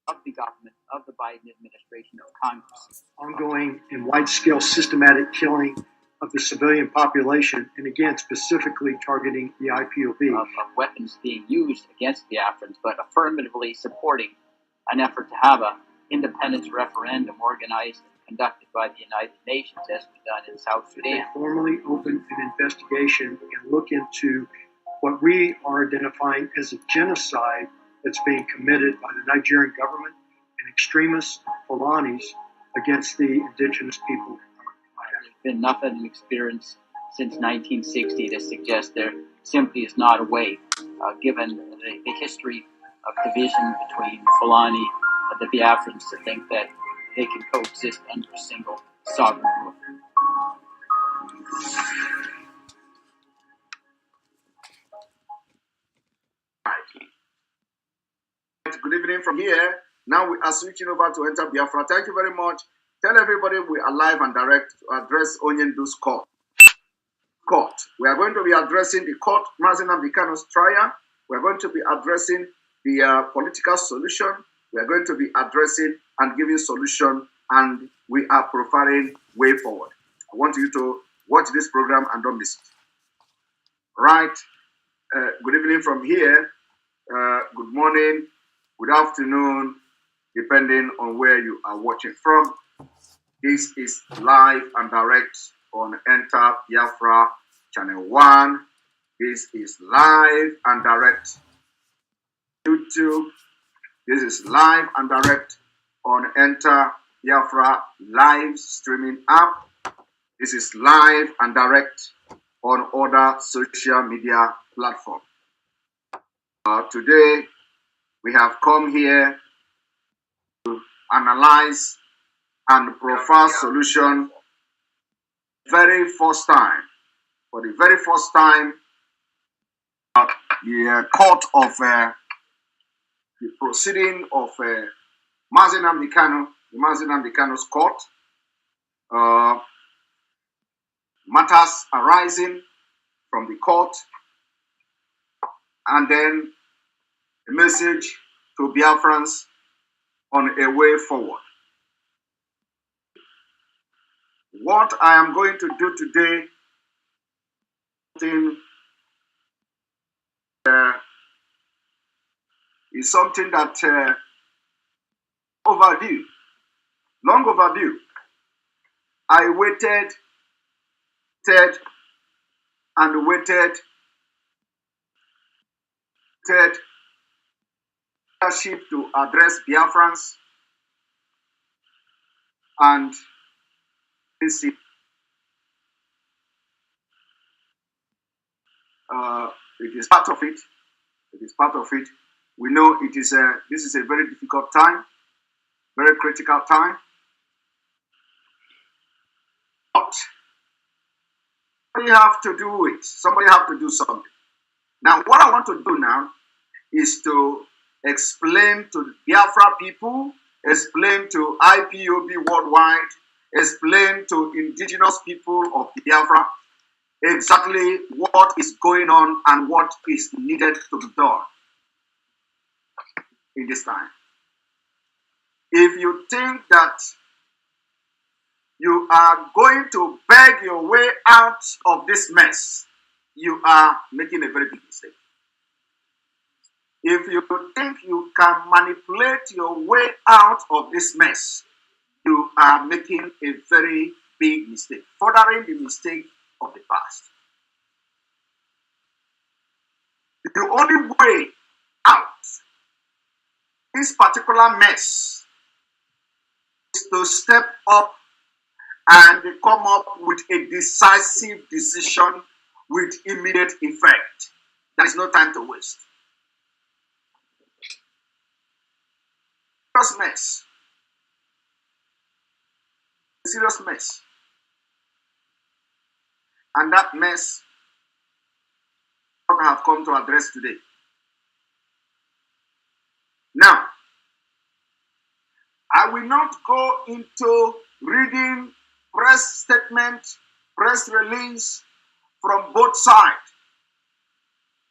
of the government, of the Biden administration, of Congress. Ongoing and wide-scale systematic killing of the civilian population, and again, specifically targeting the IPOB. Of weapons being used against Biafrans, but affirmatively supporting an effort to have an independence referendum organized and conducted by the United Nations, as we've done in South Sudan. They formally open an investigation and look into what we are identifying as a genocide that's being committed by the Nigerian government and extremist Fulanis against the indigenous people. There's been enough of an experience since 1960 to suggest there simply is not a way, given the history of division between Fulani and the Biafrans, to think that they can coexist under a single sovereign rule. Good evening from here. Now we are switching over to Enter Biafra. Thank you very much. Tell everybody we are live and direct to address Onyendu's court. We are going to be addressing the court, Mazi Nnamdi Kanu's trial. We are going to be addressing the political solution. We are going to be addressing and giving solution, and we are profiling way forward. I want you to watch this program and don't miss it. Right. Good evening from here. Good morning. Good afternoon, depending on where you are watching from. This is live and direct on Enter Biafra Channel 1. This is live and direct YouTube. This is live and direct on Enter Biafra live streaming app. This is live and direct on other social media platforms. Today, we have come here to analyze and profile solution for the very first time, the court of the proceeding of Mazi Nnamdi Kanu, the Mazi Nnamdi Kanu's court, matters arising from the court, and then a message to Biafrans on a way forward. What I am going to do today is something that long overdue. I waited to address Biafrans, and it is part of it. It is part of it. We know it is this is a very difficult time, very critical time. But somebody have to do it. Somebody have to do something. Now, what I want to do now is to explain to Biafra people, explain to IPOB worldwide, explain to indigenous people of Biafra exactly what is going on and what is needed to be done in this time. If you think that you are going to beg your way out of this mess, you are making a very big mistake. If you think you can manipulate your way out of this mess, you are making a very big mistake, furthering the mistake of the past. The only way out this particular mess is to step up and come up with a decisive decision with immediate effect. There is no time to waste. Serious mess. A serious mess. And that mess I have come to address today. Now, I will not go into reading press statement, press release from both sides.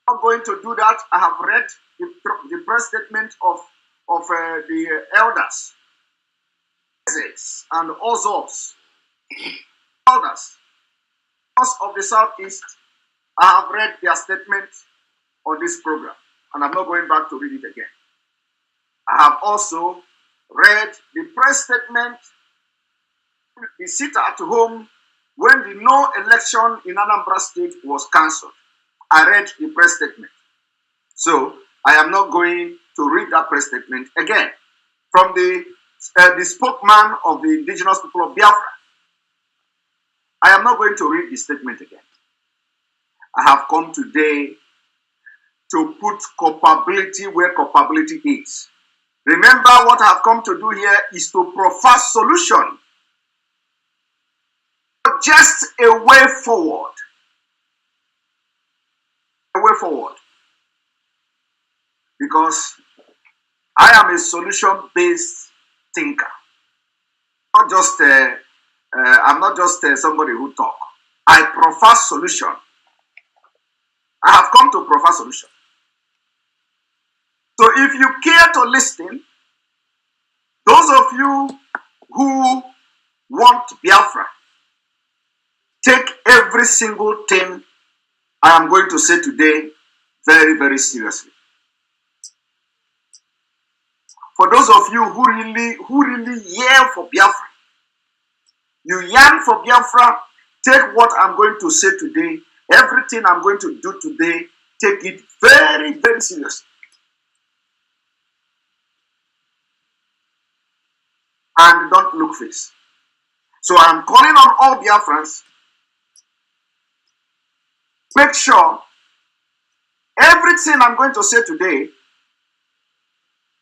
I'm not going to do that. I have read the press statement of of the elders and Ozos, elders of the Southeast. I have read their statement on this program, and I'm not going back to read it again. I have also read the press statement, the sit at home when the no election in Anambra State was cancelled. I read the press statement. So I am not going to read that press statement again from the spokesman of the indigenous people of Biafra. I am not going to read the statement again. I have come today to put culpability where culpability is. Remember, what I have come to do here is to provide solution, just a way forward. A way forward. Because I am a solution-based thinker. Not just I'm not just somebody who talk. I provide solution. I have come to provide solution. So if you care to listen, those of you who want Biafra, take every single thing I am going to say today very, very seriously. For those of you who really yearn for Biafra, you yearn for Biafra, take what I'm going to say today, everything I'm going to do today, take it very, very seriously. And don't look face. So I'm calling on all Biafrans, make sure everything I'm going to say today,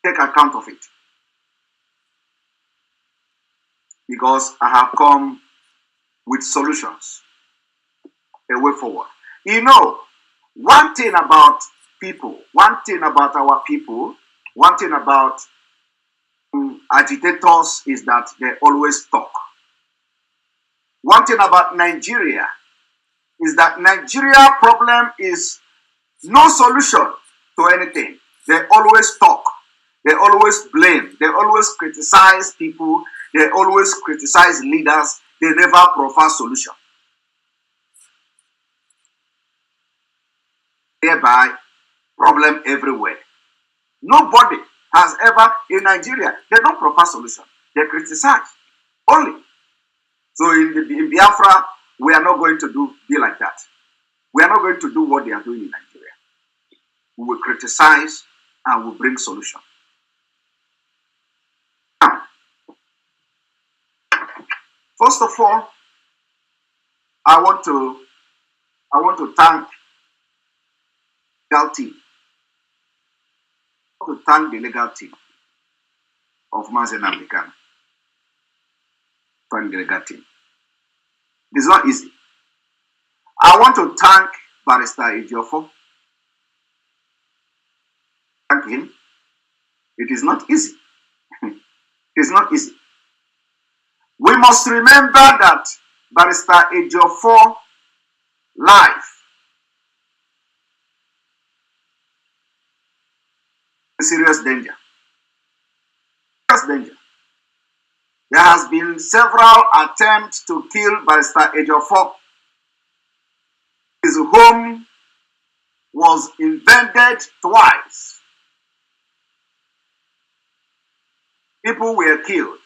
take account of it. Because I have come with solutions, a way forward. You know, one thing about people, one thing about our people, one thing about agitators is that they always talk. One thing about Nigeria is that Nigeria problem is no solution to anything. They always talk. They always blame. They always criticize people. They always criticize leaders. They never provide solution. Thereby, problem everywhere. Nobody has ever, in Nigeria, they don't provide solution. They criticize only. So in Biafra, we are not going to be like that. We are not going to do what they are doing in Nigeria. We will criticize and we will bring solution. Now, first of all, I want to thank the legal team. I want to thank the legal team of Mazi and African. Thank the legal team. It's not easy. I want to thank Barrister Ejiofor. Thank him. It is not easy. It is not easy. We must remember that Barrister Ejiofor life is serious danger. Serious danger. There has been several attempts to kill Barrister Ejiofor. His home was invaded twice. People were killed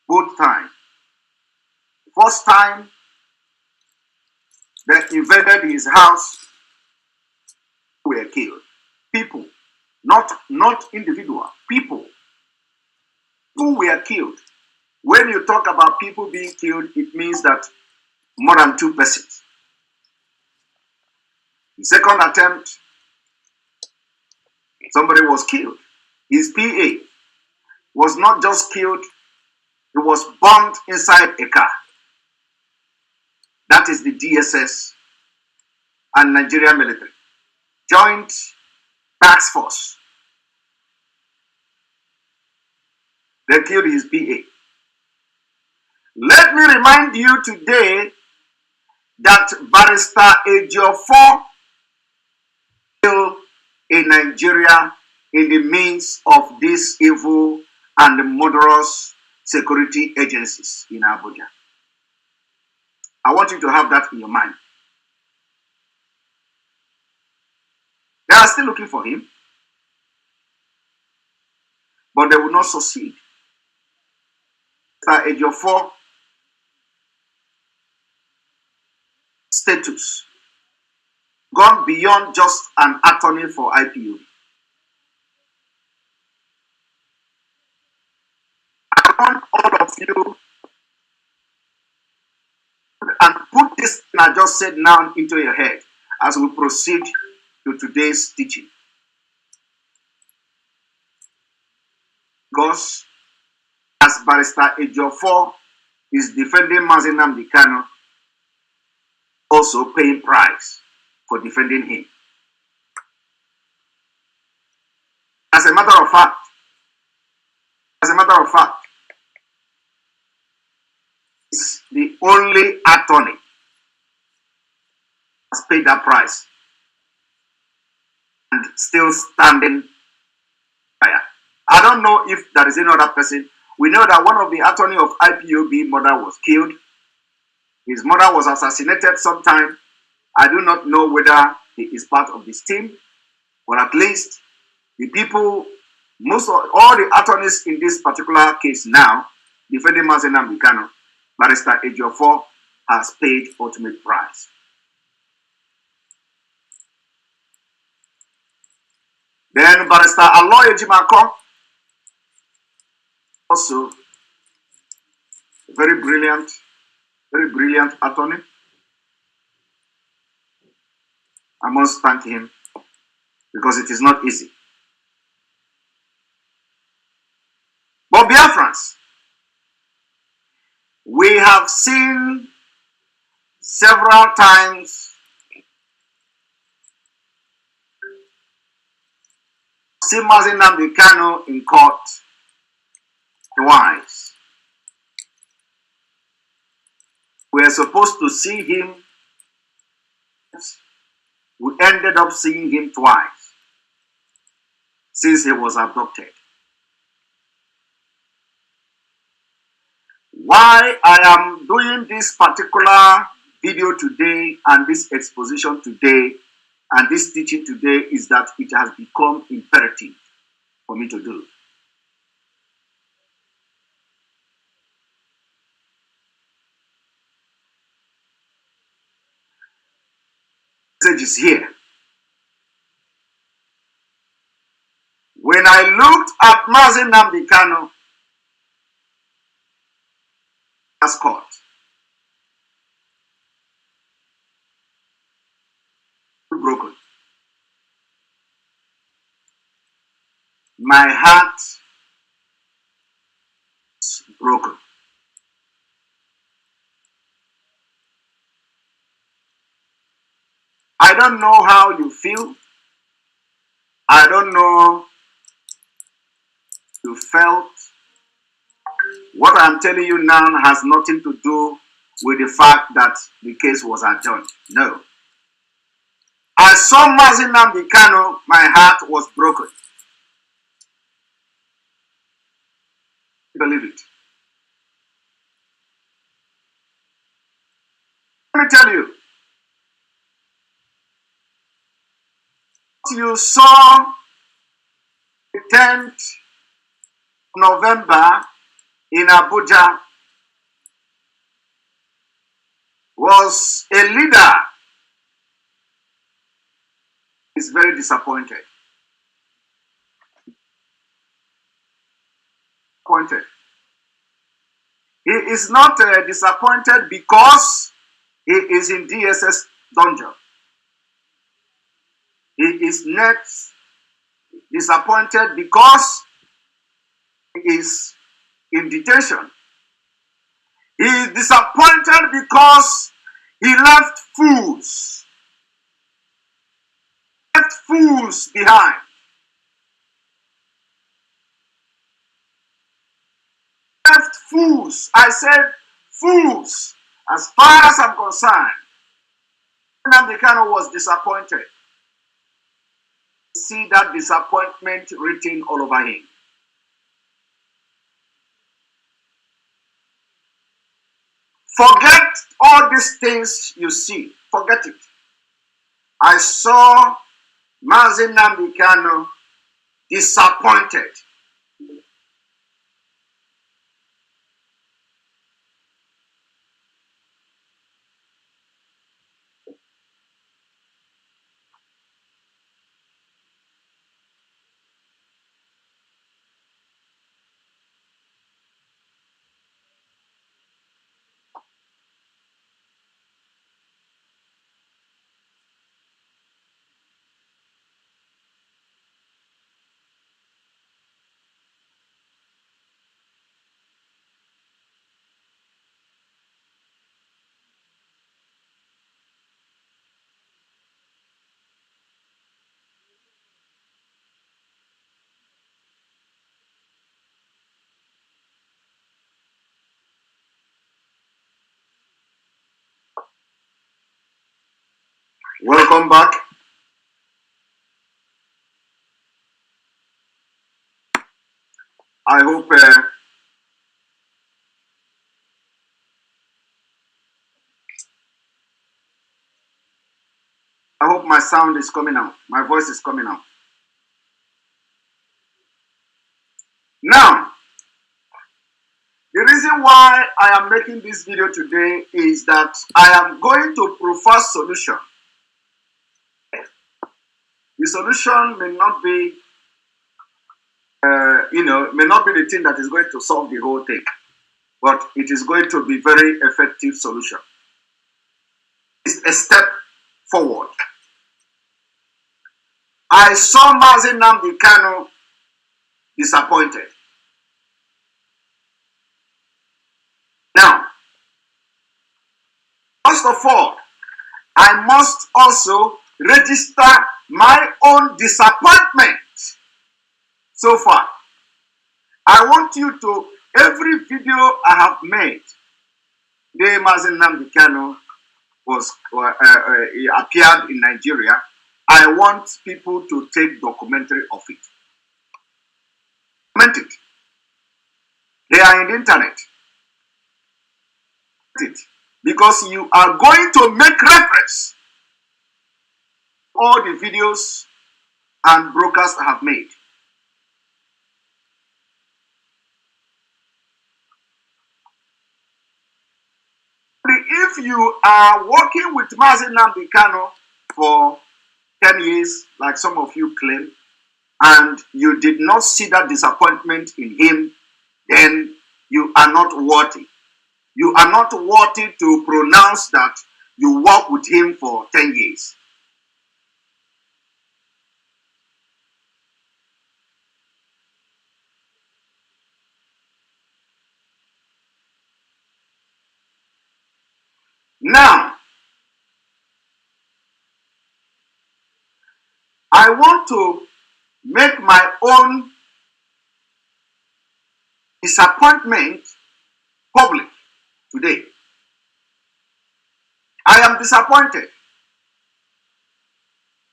both times. First time, they invaded his house, were killed. People, not individual, people. People were killed. When you talk about people being killed, it means that more than 2 persons. The second attempt, somebody was killed. His PA was not just killed, he was bombed inside a car. That is the DSS and Nigerian military. Joint task force. They killed his PA. Let me remind you today that Barrister Ejiofor killed in Nigeria in the midst of these evil and murderous security agencies in Abuja. I want you to have that in your mind. They are still looking for him, but they will not succeed. At age of 4, status gone beyond just an attorney for IPO. I want all of you and put this thing I just said now into your head as we proceed to today's teaching. Because as Barrister Ejiofor is defending Mazi Nnamdi Kanu, also paying price for defending him. As a matter of fact, it's the only attorney has paid that price and still standing fire. I don't know if there is any other person. We know that one of the attorney of IPOB mother was killed. His mother was assassinated sometime. I do not know whether he is part of this team, but at least the people, most of all the attorneys in this particular case now, defending Mazi Nnamdi Kanu, Barrister Ejiofor has paid ultimate price. Then Barrister Aloy Ejimako, also a very brilliant attorney. I must thank him because it is not easy. But Biafrans, we have seen several times Mazi Nnamdi Kanu in court twice. We are supposed to see him. We ended up seeing him twice since he was abducted. Why I am doing this particular video today and this exposition today and this teaching today is that it has become imperative for me to do. The message is here. When I looked at Mazi Nnamdi Kanu as court, broken. My heart is broken. I don't know how you feel. I don't know you felt. What I'm telling you now has nothing to do with the fact that the case was adjourned. No. I saw Mazi Nnamdi Kanu, my heart was broken. Believe it. Let me tell you. You saw the 10th November in Abuja was a leader. He's very disappointed. He is not disappointed because he is in DSS dungeon. He is not disappointed because he is in detention. He is disappointed because he left fools. Left fools behind. Left fools. I said fools. As far as I'm concerned, Nnamdi Kanu was disappointed. See that disappointment written all over him. Forget all these things you see. Forget it. I saw Mazi disappointed. Welcome back. I hope my sound is coming out. My voice is coming out. Now, the reason why I am making this video today is that I am going to propose solution. The solution may not be, may not be the thing that is going to solve the whole thing, but it is going to be very effective solution. It's a step forward. I saw Mazi disappointed. Now, first of all, I must also register my own disappointment so far. I want you to, every video I have made, the Mazi was appeared in Nigeria, I want people to take documentary of it. Document it. They are in the internet. Because you are going to make reference to all the videos and broadcasts I have made. If you are working with Mazi for 10 years, like some of you claim, and you did not see that disappointment in him, then you are not worthy. You are not worthy to pronounce that you work with him for 10 years. Now, I want to make my own disappointment public today. I am disappointed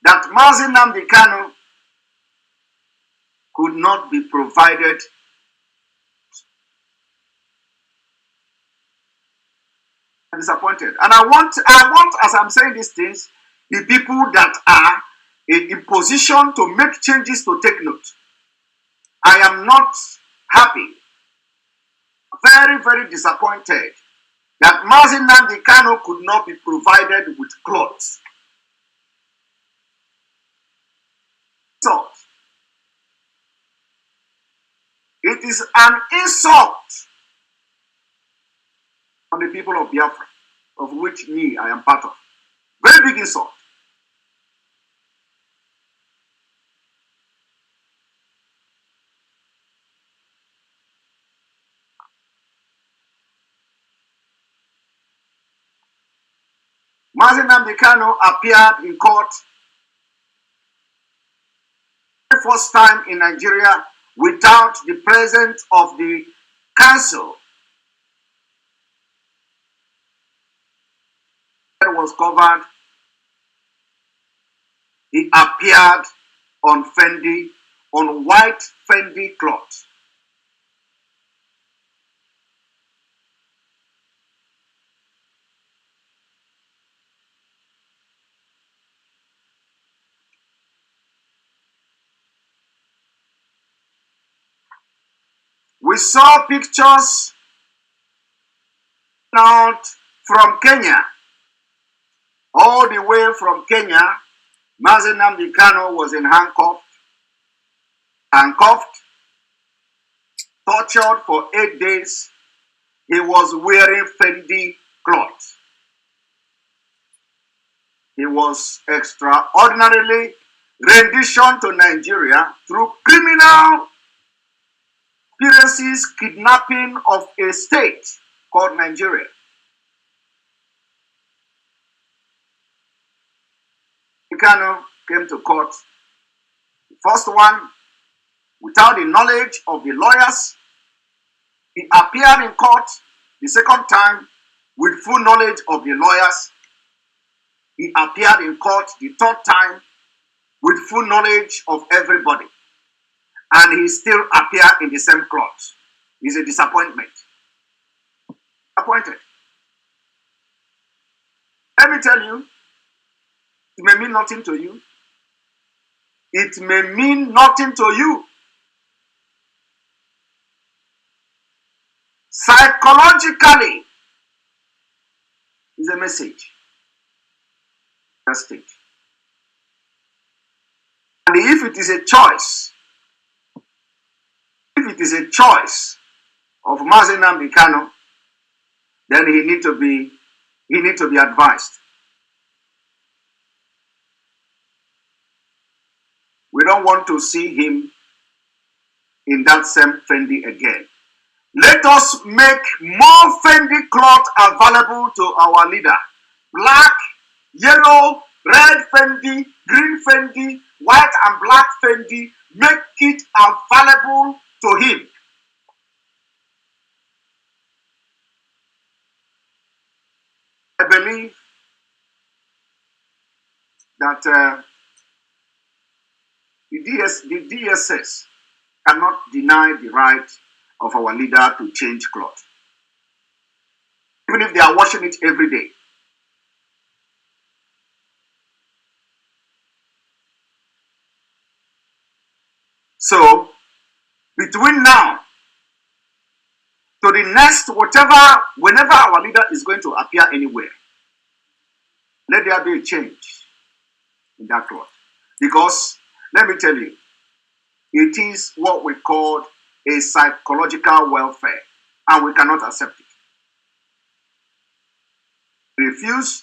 that Mazi could not be provided. I'm disappointed. And I want, as I'm saying these things, the people that are in position to make changes to take note. I am not happy, very, very disappointed that Mazi could not be provided with clothes. So, it is an insult on the people of Biafra, of which me, I am part of. Very big insult. Mazi appeared in court the first time in Nigeria without the presence of the council. It was covered. He appeared on Fendi, on white Fendi cloth. We saw pictures out from Kenya. All the way from Kenya, Mazi was in handcuffed, tortured for 8 days. He was wearing Fendi clothes. He was extraordinarily rendition to Nigeria through criminal conspiracies, kidnapping of a state called Nigeria. Kano came to court. The first one, without the knowledge of the lawyers, he appeared in court. The second time, with full knowledge of the lawyers, he appeared in court the third time with full knowledge of everybody. And he still appeared in the same cloth. It's a disappointment. Appointed. Let me tell you, it may mean nothing to you. It may mean nothing to you. Psychologically, is a message. That's it. And if it is a choice, of Mazi Nnamdi Kanu, then he need to be advised. We don't want to see him in that same Fendi again. Let us make more Fendi cloth available to our leader. Black, yellow, red Fendi, green Fendi, white and black Fendi. Make it available to him. I believe that the DSS cannot deny the right of our leader to change clothes, even if they are washing it every day. So, between now to the next whenever our leader is going to appear anywhere, let there be a change in that cloth. Because, let me tell you, it is what we call a psychological welfare, and we cannot accept it. Refuse,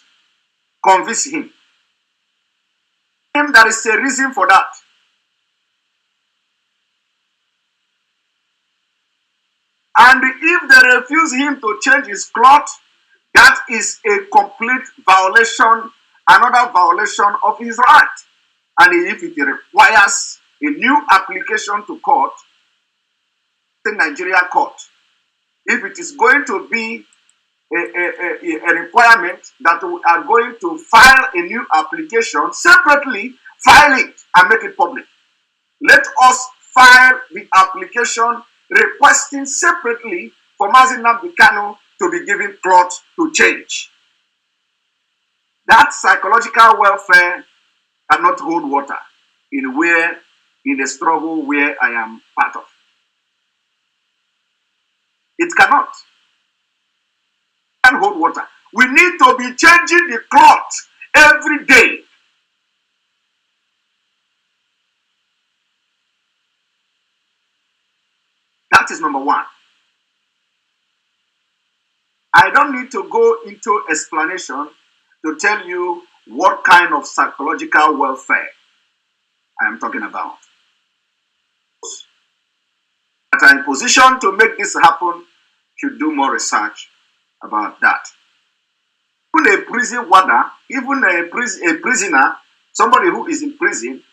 convince him. There is a reason for that. And if they refuse him to change his cloth, that is a complete violation, another violation of his right. And if it requires a new application to court, the Nigeria court, if it is going to be a requirement that we are going to file a new application, separately file it and make it public. Let us file the application requesting separately for Mazi Nnamdi Kanu to be given cloth to change. That psychological welfare cannot hold water in the struggle where I am part of. It cannot. It can't hold water. We need to be changing the cloth every day. That is number one. I don't need to go into explanation to tell you what kind of psychological welfare I am talking about. That are in position to make this happen should do more research about that. Even a prison warder, even a prisoner, somebody who is in prison,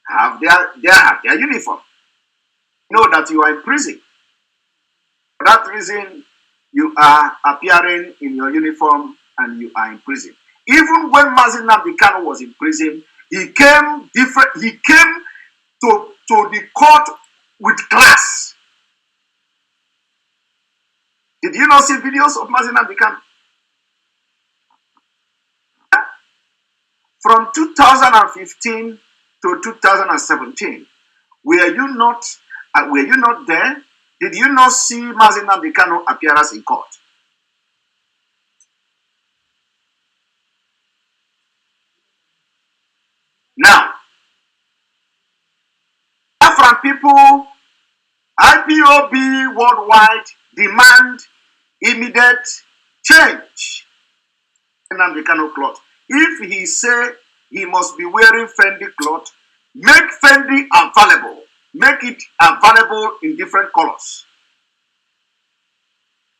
have their uniform. Know that you are in prison. For that reason, you are appearing in your uniform and you are in prison. Even when Mazi Nnamdi Kanu was in prison, he came different. He came to the court with class. Did you not see videos of Mazi Nnamdi Kanu? From 2015 to 2017, were you not there? Did you not see Mazi Nnamdi Kanu appearance in court? Now, Biafran people, IPOB worldwide demand immediate change in Nnamdi Kanu cloth. If he say he must be wearing Fendi cloth, make Fendi available. Make it available in different colors.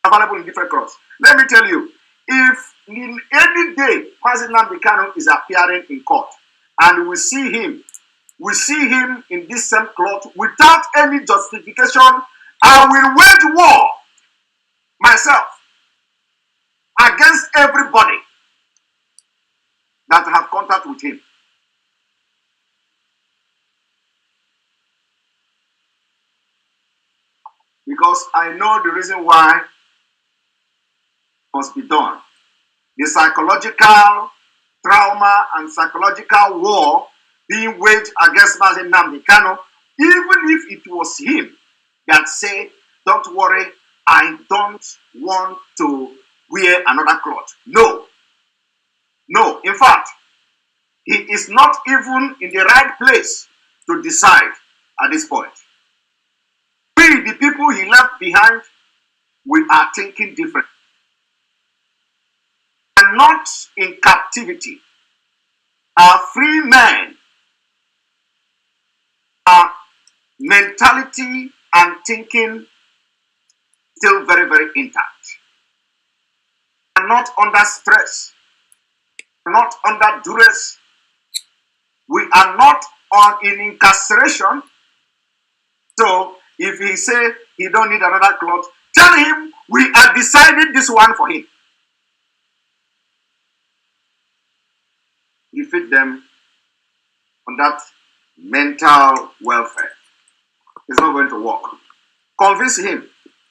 Available in different colors. Let me tell you, if in any day Mazi Nnamdi Kanu is appearing in court and we see him in this same cloth without any justification, I will wage war myself against everybody that have contact with him. Because I know the reason why it must be done. The psychological trauma and psychological war being waged against Mazi Nnamdi Kanu, even if it was him that said, don't worry, I don't want to wear another cloth. No. No, in fact, he is not even in the right place to decide at this point. We, the people he left behind, we are thinking different. And not in captivity. Our free men, our mentality and thinking still very, very intact. And not under stress, not under duress. We are not in incarceration. So if he say he don't need another cloth, tell him we are deciding this one for him. Defeat them on that mental welfare. It's not going to work. Convince him.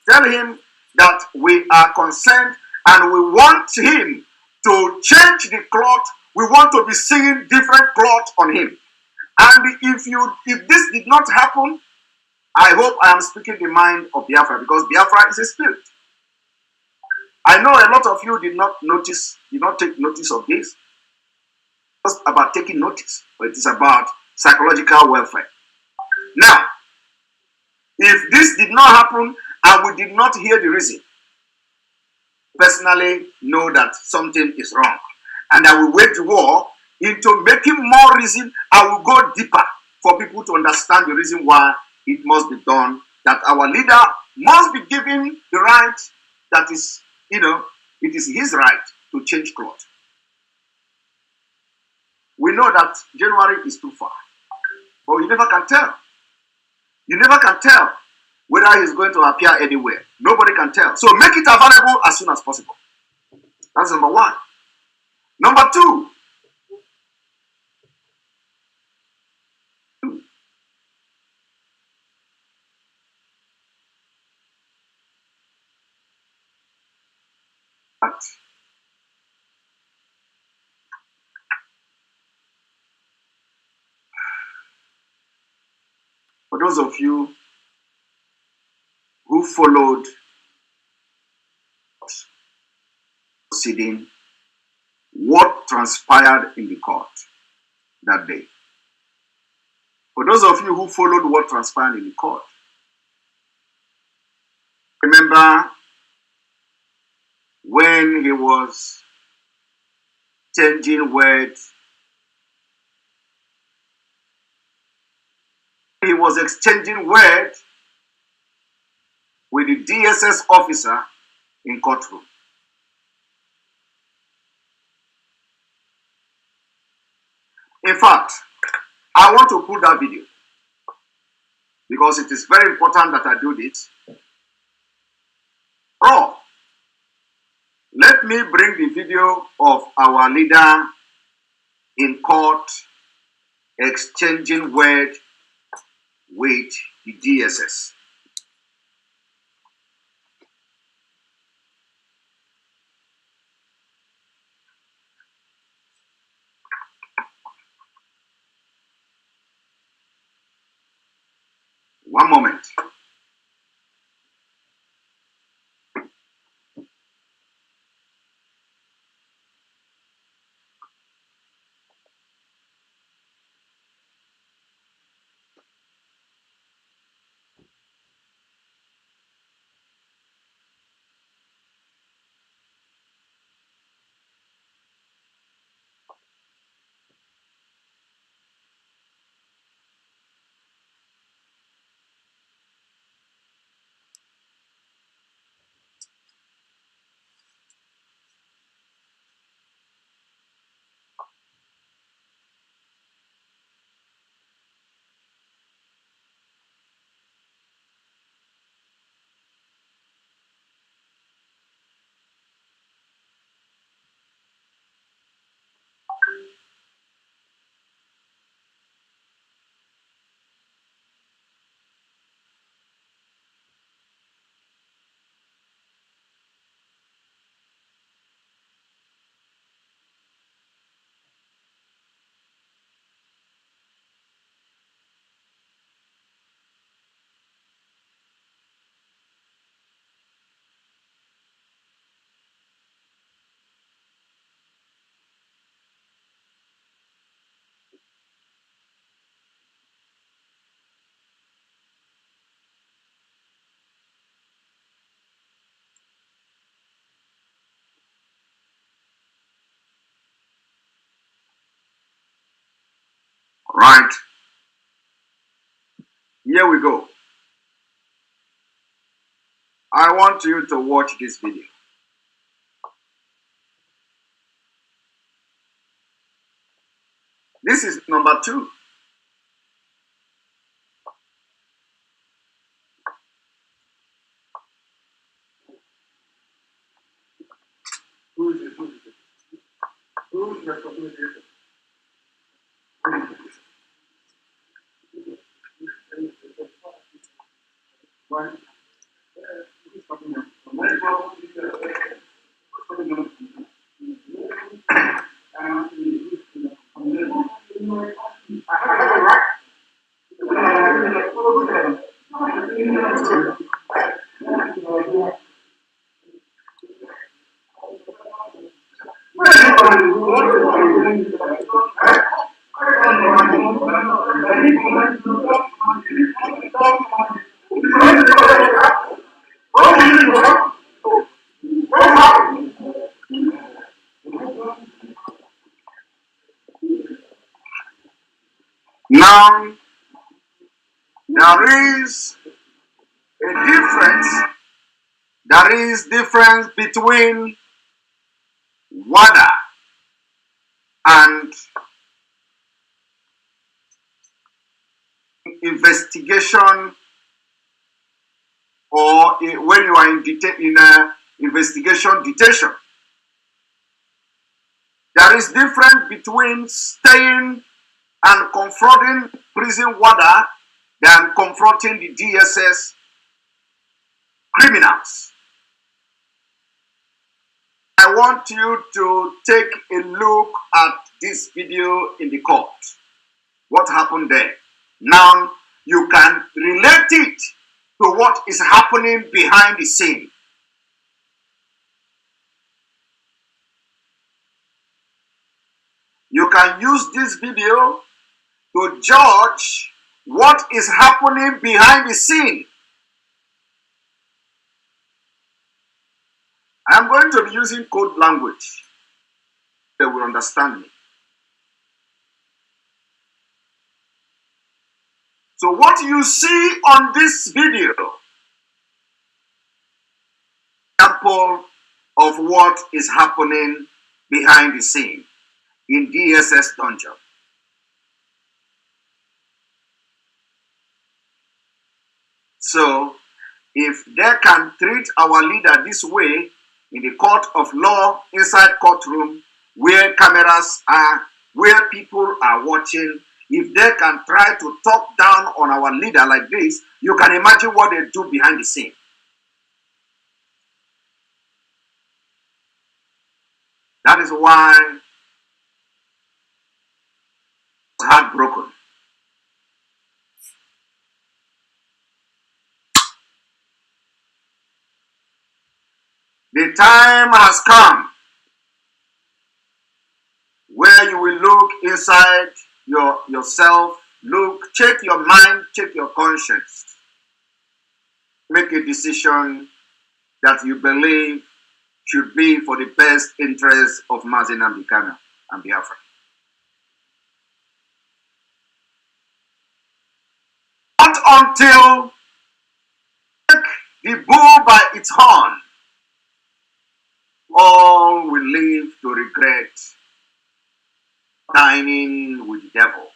Tell him that we are concerned and we want him to change the cloth. We want to be seeing different cloth on him. And if this did not happen, I hope I am speaking the mind of Biafra, because Biafra is a spirit. I know a lot of you did not take notice of this. It's not about taking notice, but it is about psychological welfare. Now, if this did not happen and we did not hear the reason, personally know that something is wrong. And I will wage war into making more reason. I will go deeper for people to understand the reason why it must be done, that our leader must be given the right that is, it is his right to change clothes. We know that January is too far, but you never can tell. You never can tell whether he's going to appear anywhere. Nobody can tell. So make it available as soon as possible. That's number one. Number two, for those of you who followed proceeding, what transpired in the court that day. For those of you who followed what transpired in the court, remember when he was changing words, he was exchanging words with the DSS officer in courtroom. In fact, I want to put that video because it is very important that I do this. Oh, let me bring the video of our leader in court exchanging words with the DSS. One moment. Right. Here we go. I want you to watch this video. This is number 2. Now, there is a difference. There is difference between WADA and investigation, or when you are in a investigation detention. There is difference between staying and confronting prison warder than confronting the DSS criminals. I want you to take a look at this video in the court. What happened there? Now you can relate it to what is happening behind the scene. You can use this video to judge what is happening behind the scene. I am going to be using code language. They will understand me. So what you see on this video, example of what is happening behind the scene in DSS dungeon. So if they can treat our leader this way in the court of law, inside courtroom, where cameras are, where people are watching, if they can try to talk down on our leader like this, you can imagine what they do behind the scene. That is why it's heartbroken. The time has come where you will look inside yourself, check your mind, check your conscience. Make a decision that you believe should be for the best interest of Mazi and Biafra. Not until the bull by its horn, all will live to regret dining with the devil.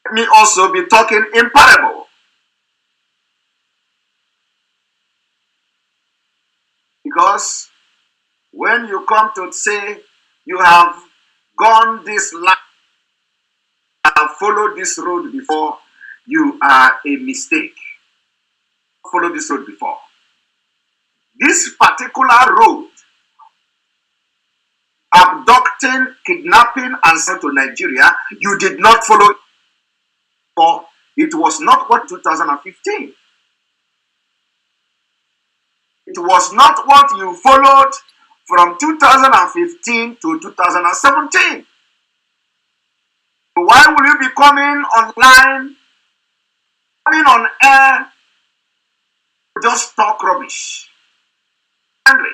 Let me also be talking in parable. Because when you come to say you have gone this life, have followed this road before, you are a mistake. Follow this road before. This particular road, abducting, kidnapping, and sent to Nigeria, you did not follow. For it was not what 2015. It was not what you followed from 2015 to 2017. Why will you be coming online, coming on air, just talk rubbish? Angry.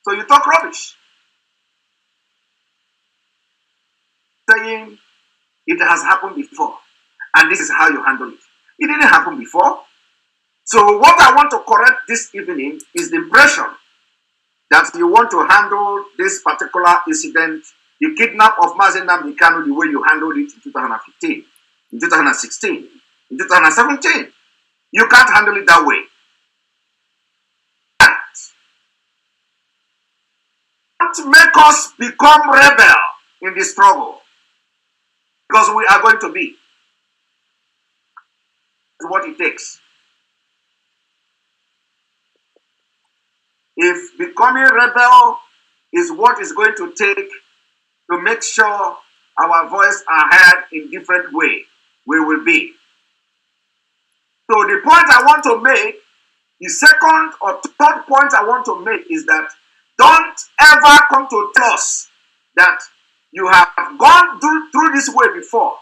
So you talk rubbish. Saying it has happened before, and this is how you handle it. It didn't happen before. So what I want to correct this evening is the impression that you want to handle this particular incident, the kidnap of Mazi the way you handled it in 2015, in 2016, in 2017. You can't handle it that way. Don't make us become rebel in the struggle, because we are going to be. That's what it takes. If becoming rebel is what is going to take to make sure our voice are heard in different way, we will be. So the point I want to make, the second or third point I want to make is that don't ever come to tell us that you have gone through this way before.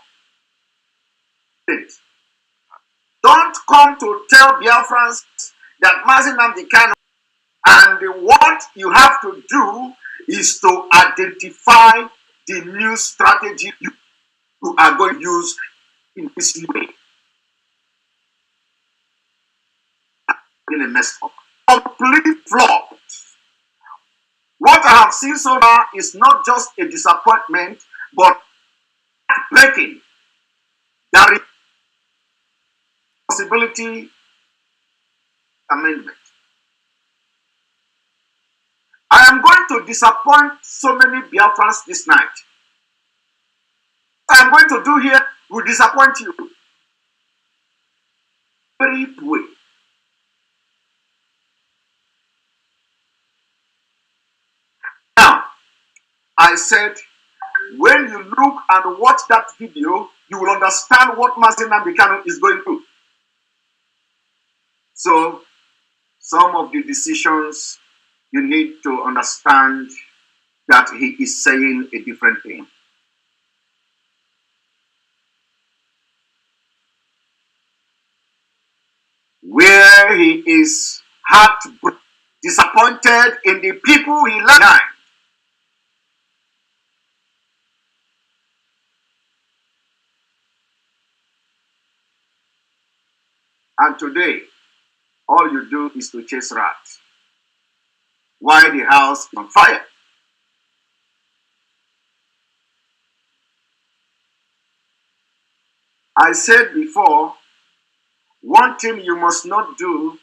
Don't come to tell Biafrans that Mazi and what you have to do is to identify the new strategy you are going to use in this way. In a mess up. Complete flop. What I have seen so far is not just a disappointment, but breaking. There is possibility amendment. I am going to disappoint so many Biafrans this night. What I am going to do here will disappoint you. Very way. Now, I said, when you look and watch that video, you will understand what Mazi is going through. So, some of the decisions you need to understand that he is saying a different thing. Where he is disappointed in the people he left. And today, all you do is to chase rats while the house is on fire. I said before, one thing you must not do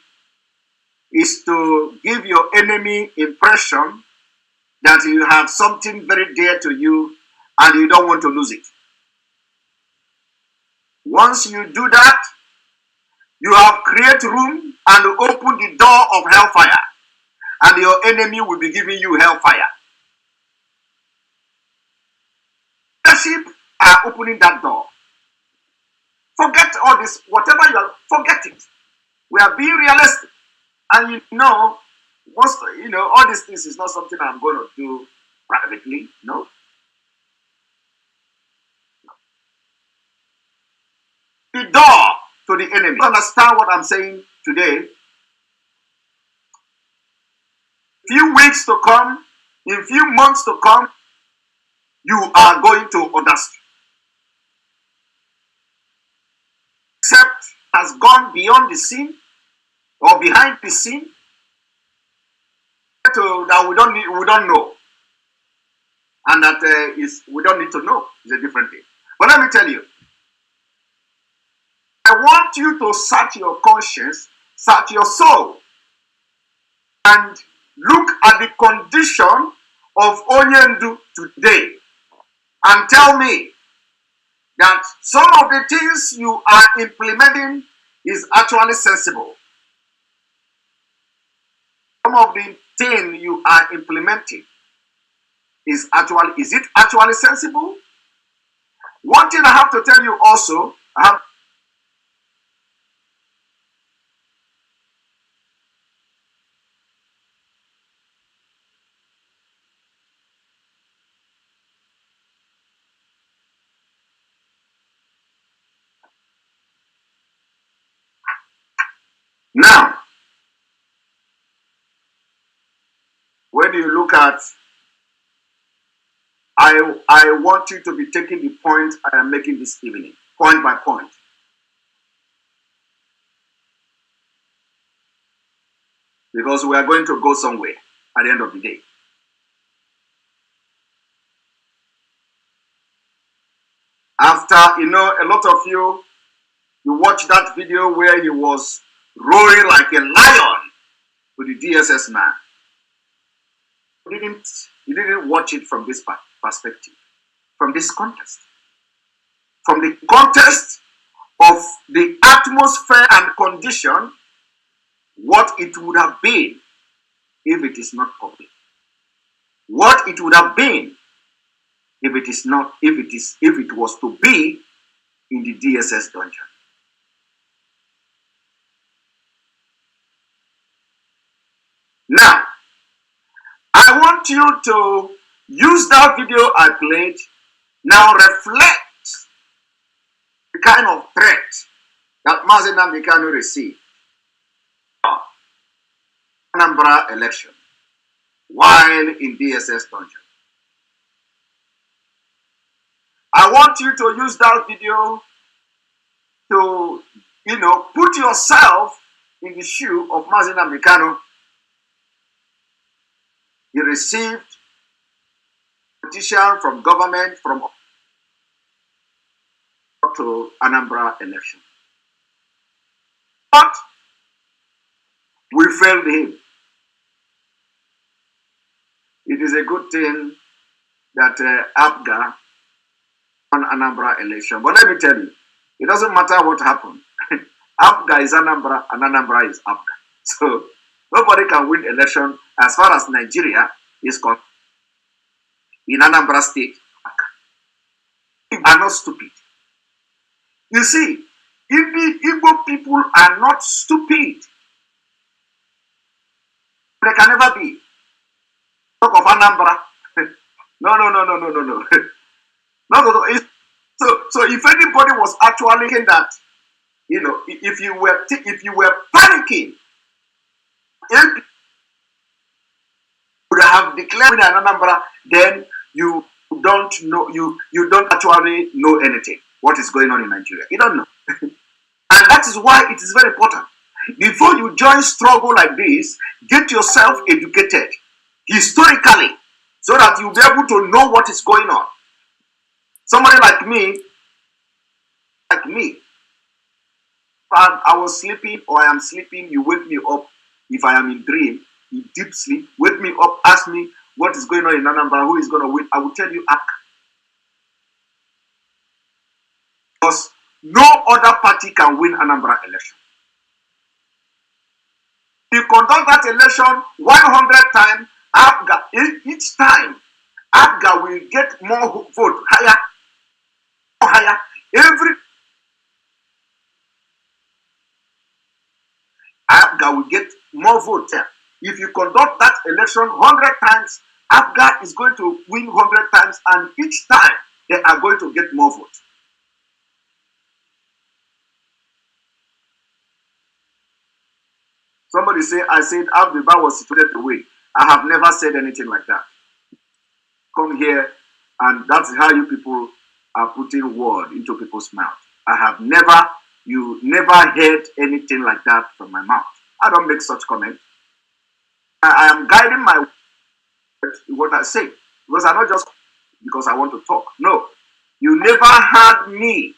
is to give your enemy impression that you have something very dear to you and you don't want to lose it. Once you do that, you have created room and open the door of hellfire, and your enemy will be giving you hellfire. Leadership are opening that door. Forget all this, whatever you are, forget it. We are being realistic. And all these things is not something I'm going to do privately. No. The door to the enemy. You understand what I'm saying today? Few weeks to come, in few months to come, you are going to understand. Except has gone beyond the scene or behind the scene that we don't know, and that we don't need to know. It's a different thing. But let me tell you, I want you to search your conscience, search your soul, and look at the condition of Onyendu today, and tell me that some of the things you are implementing is actually sensible. Some of the things you are implementing is it actually sensible? One thing I have to tell you also, now, when you look at, I want you to be taking the point I am making this evening, point by point. Because we are going to go somewhere at the end of the day. After, a lot of you watched that video where he was roaring like a lion to the DSS man. You didn't watch it from this perspective, from this context. From the context of the atmosphere and condition, what it would have been if it is not public. What it would have been if it was to be in the DSS dungeon. Now, I want you to use that video I played. Now reflect the kind of threat that Mazi received Anambra election while in DSS dungeon. I want you to use that video to, put yourself in the shoe of Mazi Namikano. He received petition from government to Anambra election. But we failed him. It is a good thing that APGA won Anambra election. But let me tell you, it doesn't matter what happened. APGA is Anambra and Anambra is APGA. So nobody can win election as far as Nigeria is concerned. In Anambra State, they are not stupid. You see, if the Igbo people are not stupid, they can never be. Talk of Anambra. No. So if anybody was actually thinking that, if you were panicking, you would have declared in Anambra, then you don't know, you don't actually know anything. What is going on in Nigeria? You don't know. And that is why it is very important. Before you join struggle like this, get yourself educated historically so that you'll be able to know what is going on. Somebody like me, I was sleeping or I am sleeping, you wake me up. If I am in dream, in deep sleep, wake me up, ask me, what is going on in Anambra, who is going to win, I will tell you APGA. Because no other party can win Anambra election. You conduct that election 100 times, APGA, each time, APGA will get more vote, higher. Every APGA will get more votes. If you conduct that election 100 times, APGA is going to win 100 times, and each time they are going to get more votes. Somebody say, I said Abdullah was situated away. I have never said anything like that. Come here, and that's how you people are putting word into people's mouth. You never heard anything like that from my mouth. I don't make such comments. I am guiding my words, what I say, because I'm not just because I want to talk. No, you never heard me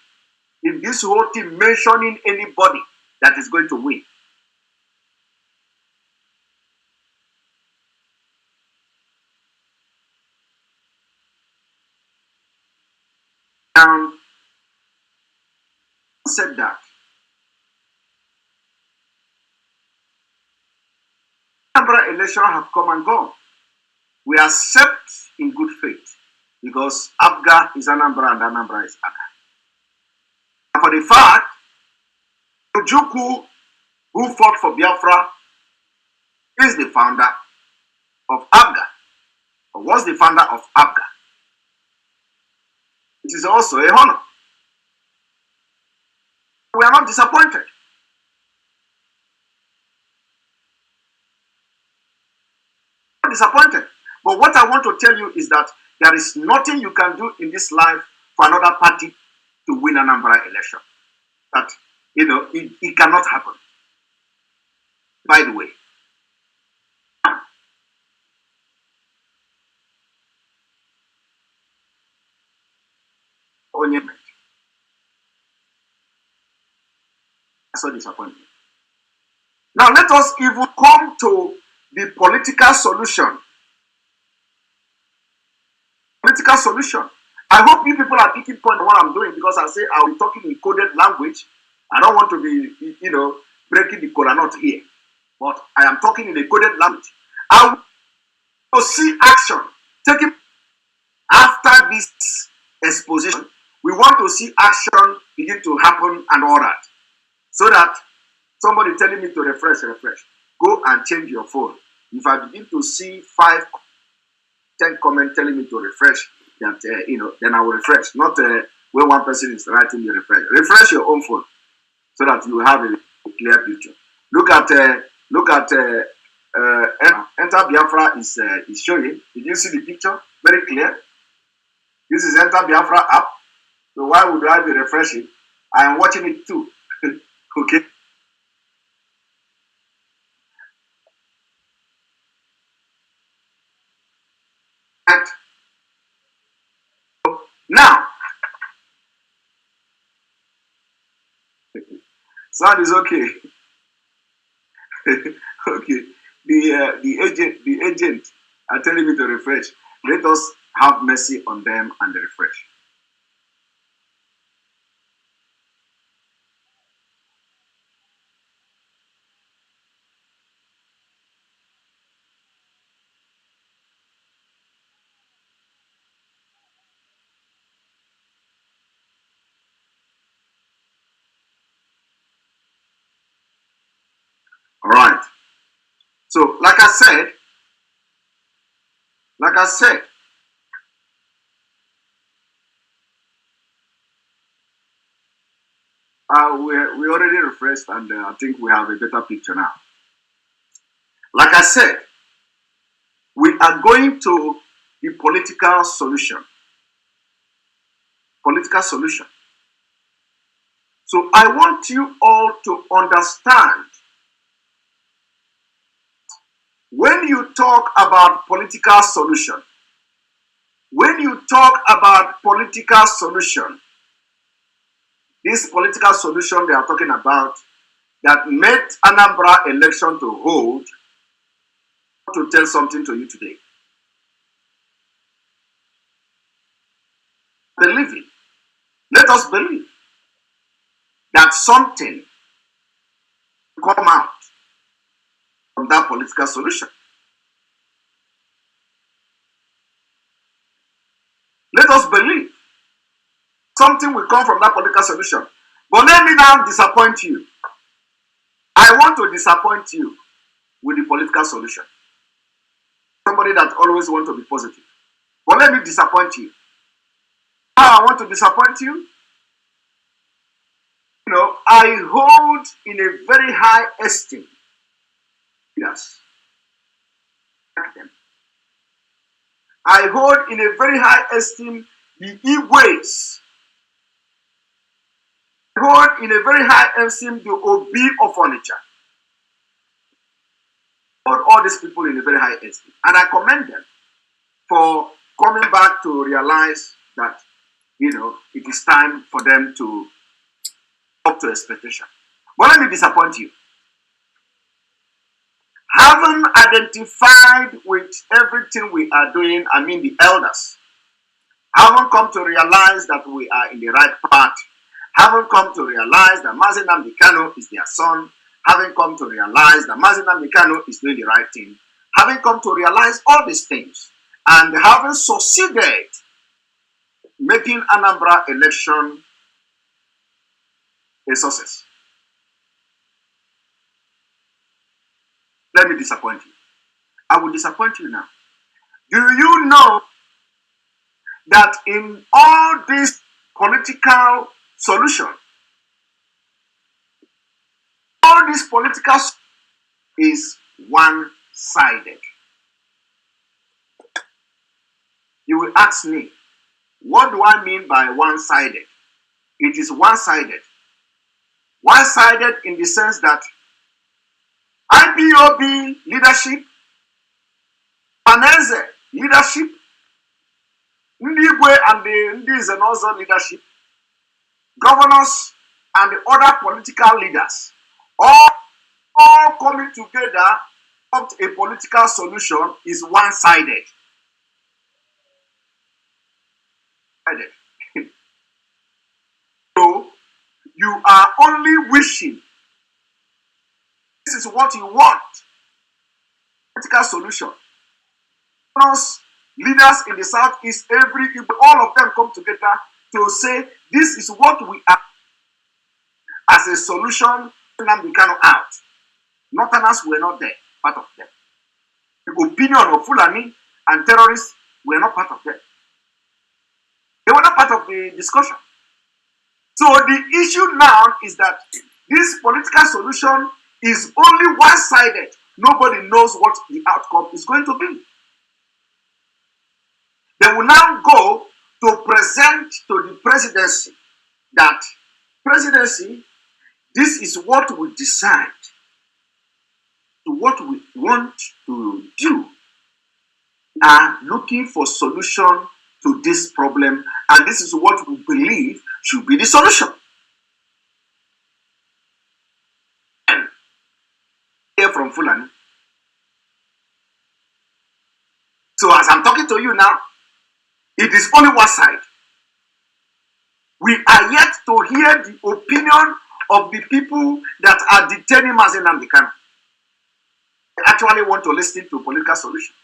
in this whole thing mentioning anybody that is going to win. And said that Anambra election have come and gone. We accept in good faith because APGA is Anambra and Anambra is APGA. And for the fact, Ojukwu, who fought for Biafra, is the founder of APGA, or was the founder of APGA. It is also a honor. We are not disappointed. Not disappointed. But what I want to tell you is that there is nothing you can do in this life for another party to win an Anambra election. That, it cannot happen. By the way, so disappointing. Now let us even come to the political solution. Political solution. I hope you people are taking point on what I'm doing, because I say I'll be talking in coded language. I don't want to be, breaking the cola nut here. But I am talking in a coded language. I want to see action taking after this exposition. We want to see action begin to happen and all that. So that somebody telling me to refresh. Go and change your phone. If I begin to see 5, 10 comments telling me to refresh, that then I will refresh. Not when one person is writing the refresh. Refresh your own phone so that you have a clear picture. Look at Enter Biafra is showing. Did you see the picture? Very clear. This is Enter Biafra app. So why would I be refreshing? I am watching it too. Okay. And now, sound is okay. Okay. The agent are telling me to refresh. Let us have mercy on them and refresh. All right. So, like I said, we already refreshed, and I think we have a better picture now. Like I said, we are going to the political solution. Political solution. So I want you all to understand, when you talk about political solution, this political solution they are talking about that made Anambra election to hold, I want to tell something to you today. Let us believe that something will come out from that political solution. Let us believe something will come from that political solution. But let me now disappoint you. I want to disappoint you with the political solution. Somebody that always wants to be positive. But let me disappoint you. How I want to disappoint you? You know, I hold in a very high esteem. Yes. I hold in a very high esteem the Igwes. I hold in a very high esteem the Obi of Onitsha. I hold all these people in a very high esteem. And I commend them for coming back to realize that, you know, it is time for them to up to expectation. But let me disappoint you. Haven't identified with everything we are doing, I mean the elders, haven't come to realize that we are in the right path, haven't come to realize that Mazi is their son, haven't come to realize that Mazi is doing the right thing, haven't come to realize all these things, and haven't succeeded making Anambra election a success. Let me disappoint you. I will disappoint you now. Do you know that in all this political solution, all this political is one-sided? You will ask me, what do I mean by one-sided? It is one-sided. One-sided in the sense that IPOB leadership, Paneze leadership, Ndigwe and the Ndizenozo leadership, governors and the other political leaders, all coming together up to a political solution is one-sided. So you are only wishing. This is what you want. Political solution. Leaders in the southeast, all of them come together to say this is what we are as a solution. Nnamdi Kanu out. Northerners were not there, part of them. The opinion of Fulani and terrorists were not part of them. They were not part of the discussion. So the issue now is that this political solution is only one-sided. Nobody knows what the outcome is going to be. They will now go to present to the presidency that presidency, this is what we decide, to what we want to do. We are looking for solution to this problem, and this is what we believe should be the solution. Here from Fulani. So as I'm talking to you now, it is only one side. We are yet to hear the opinion of the people that are detaining Mazi Nnamdi Kanu. They actually want to listen to a political solution.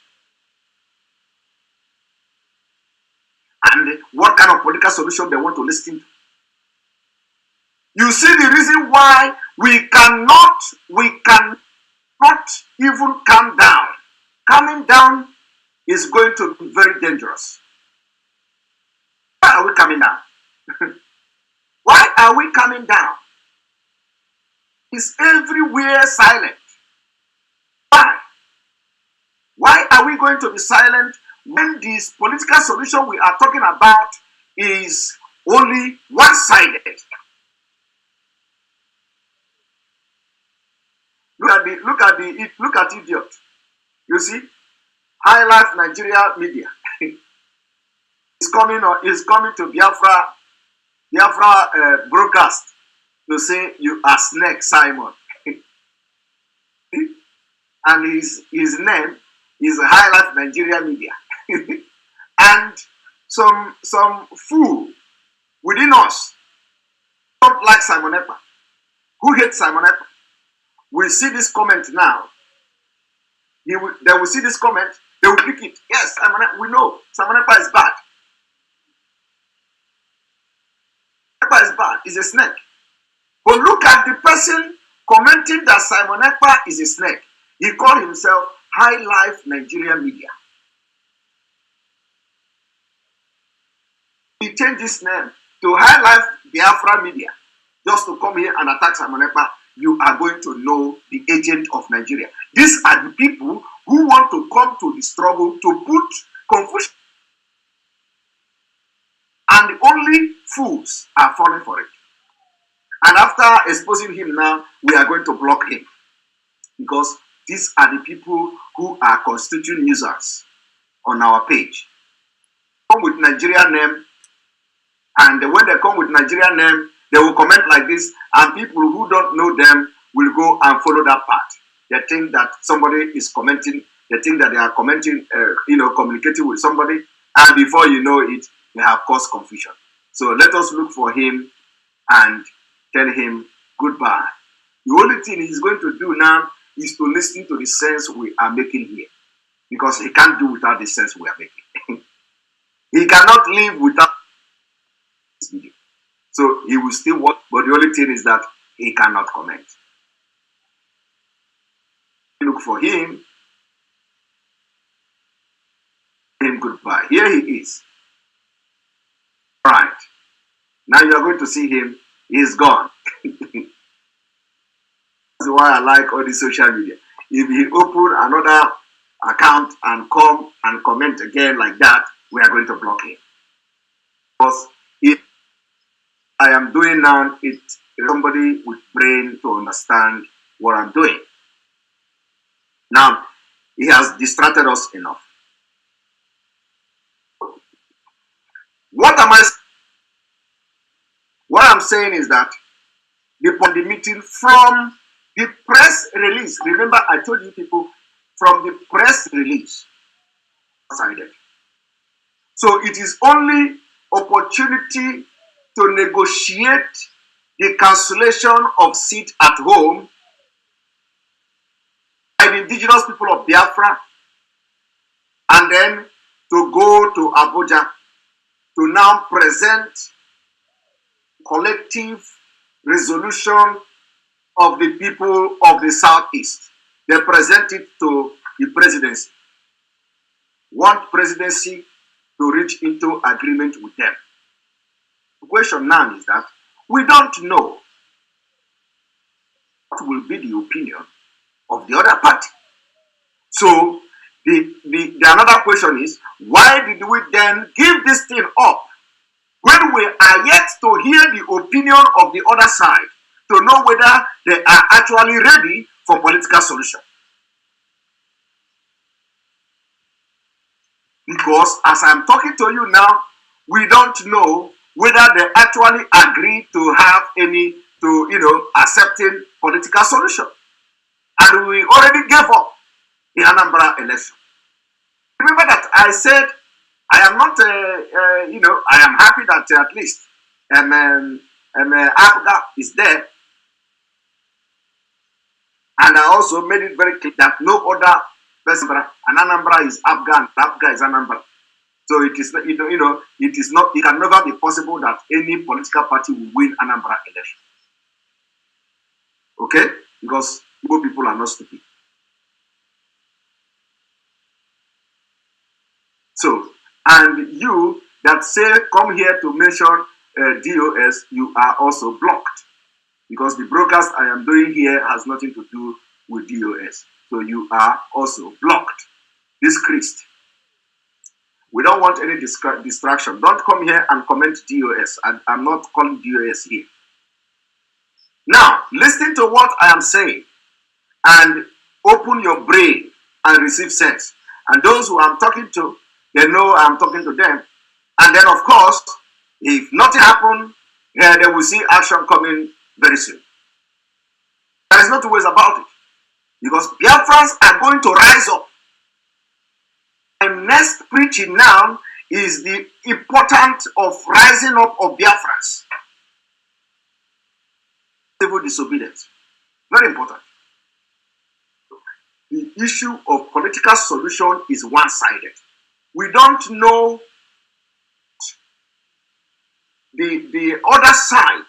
And what kind of political solution they want to listen to. You see the reason why we cannot even calm down. Calming down is going to be very dangerous. Why are we coming down? Why are we coming down? It's everywhere silent. Why? Why are we going to be silent when this political solution we are talking about is only one-sided? Look at idiot. You see, High Life Nigeria media is coming to Biafra broadcast to say you are Snake Simon, and his name is High Life Nigeria media, and some fool within us Don't like Simon Ekpa. Who hates Simon Ekpa? We see this comment now. They will see this comment. They will pick it. Yes, Simon Ekpa, we know Simon Ekpa is bad. Ekpa is bad. He's a snake. But look at the person commenting that Simon Ekpa is a snake. He called himself High Life Nigeria Media. He changed his name to High Life Biafra Media just to come here and attack Simon Ekpa. You are going to know the agent of Nigeria. These are the people who want to come to the struggle to put confusion. And only fools are falling for it. And after exposing him now, we are going to block him. Because these are the people who are constituting users on our page. Come with Nigerian name, and when they come with Nigerian name, they will comment like this, and people who don't know them will go and follow that part. They think that somebody is commenting, they think that they are commenting, communicating with somebody, and before you know it, they have caused confusion. So let us look for him and tell him goodbye. The only thing he's going to do now is to listen to the sense we are making here, because he can't do without the sense we are making. He cannot live without this video. So he will still watch, but the only thing is that he cannot comment. Look for him. And goodbye. Here he is. All right. Now you are going to see him. He's gone. That's why I like all this social media. If he open another account and come and comment again like that, we are going to block him. Because if I am doing now, it's somebody with brain to understand what I'm doing. Now, he has distracted us enough. What I'm saying is that the meeting from the press release, remember I told you people, from the press release, decided. So it is only opportunity to negotiate the cancellation of seat at home by the indigenous people of Biafra, and then to go to Abuja to now present collective resolution of the people of the Southeast. They present it to the presidency. Want presidency to reach into agreement with them. The question now is that we don't know what will be the opinion of the other party. So the another question is, why did we then give this thing up when we are yet to hear the opinion of the other side to know whether they are actually ready for political solution? Because as I'm talking to you now, we don't know whether they actually agree to have any, accepting political solution. And we already gave up the Anambra election. Remember that I said, I am not, I am happy that at least Abga is there. And I also made it very clear that no other person, Anambra is Abga and Abga is Anambra. So it is, it is not, it can never be possible that any political party will win Anambra election. Okay? Because Igbo people are not stupid. So, and you that say come here to mention DOS, you are also blocked. Because the broadcast I am doing here has nothing to do with DOS. So you are also blocked. Disgraced. We don't want any distraction. Don't come here and comment DOS. I'm not calling DOS here. Now, listen to what I am saying and open your brain and receive sense. And those who I'm talking to, they know I'm talking to them. And then, of course, if nothing happens, they will see action coming very soon. There is no two ways about it. Because Biafrans are going to rise up. And next preaching now is the importance of rising up of Biafrans. civil disobedience. Very important. The issue of political solution is one-sided. We don't know the other side,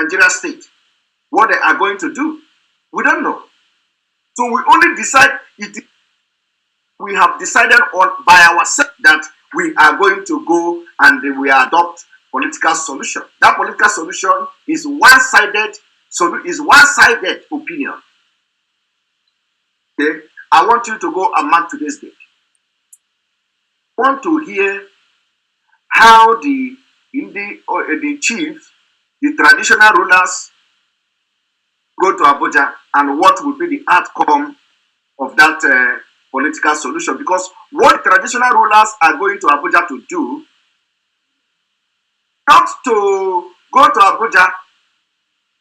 Nigeria state, what they are going to do. We don't know. So we only decide it. We have decided on by ourselves that we are going to go and we adopt political solution. That political solution is one-sided. So is one-sided opinion. Okay, I want you to go and mark today's date. I want to hear how the chiefs, the traditional rulers, go to Abuja and what will be the outcome of that political solution. Because what traditional rulers are going to Abuja to do, not to go to Abuja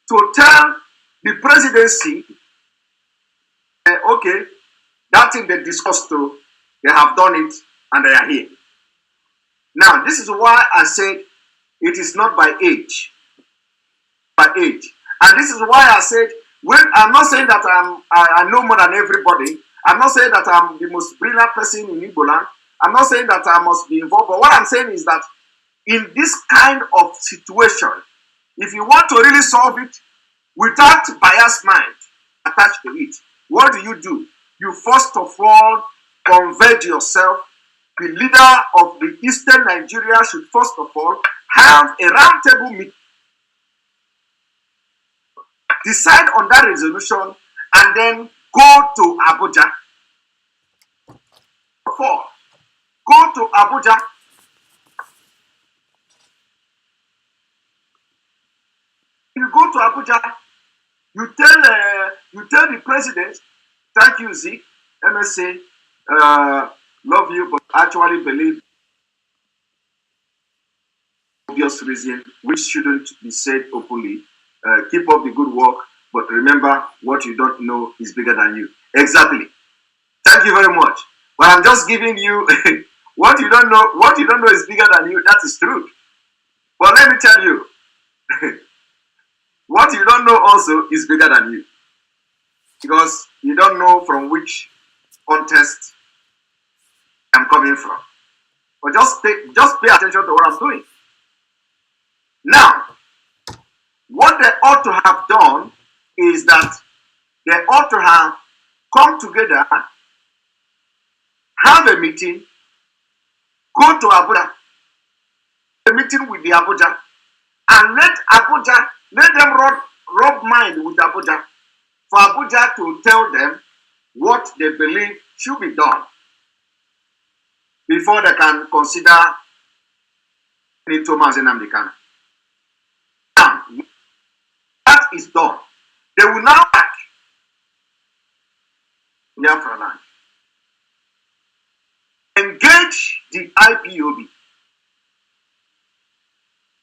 to tell the presidency, okay, that thing they discussed, they have done it and they are here. Now, this is why I said it is not by age. By age. And this is why I said, when I'm not saying that I know more than everybody. I'm not saying that I'm the most brilliant person in Igbo land. I'm not saying that I must be involved. But what I'm saying is that in this kind of situation, if you want to really solve it without biased mind attached to it, what do? You first of all convert yourself. The leader of the Eastern Nigeria should first of all have a roundtable meeting, decide on that resolution, and then go to Abuja. Go to Abuja. You go to Abuja, you tell the president, thank you, Z, MSA, love you, but actually believe obvious reason which shouldn't be said openly. Keep up the good work, but remember, what you don't know is bigger than you. Exactly. Thank you very much. But I'm just giving you what you don't know. What you don't know is bigger than you. That is true. But let me tell you, what you don't know also is bigger than you, because you don't know from which context I'm coming from. But just pay attention to what I'm doing. Now, what they ought to have done is that they ought to have come together, have a meeting, go to Abuja, a meeting with the Abuja, and let them rub mind with Abuja, for Abuja to tell them what they believe should be done before they can consider Thomas and Amdekana. Now, that is done. They will now back Biafra land. Engage the IPOB.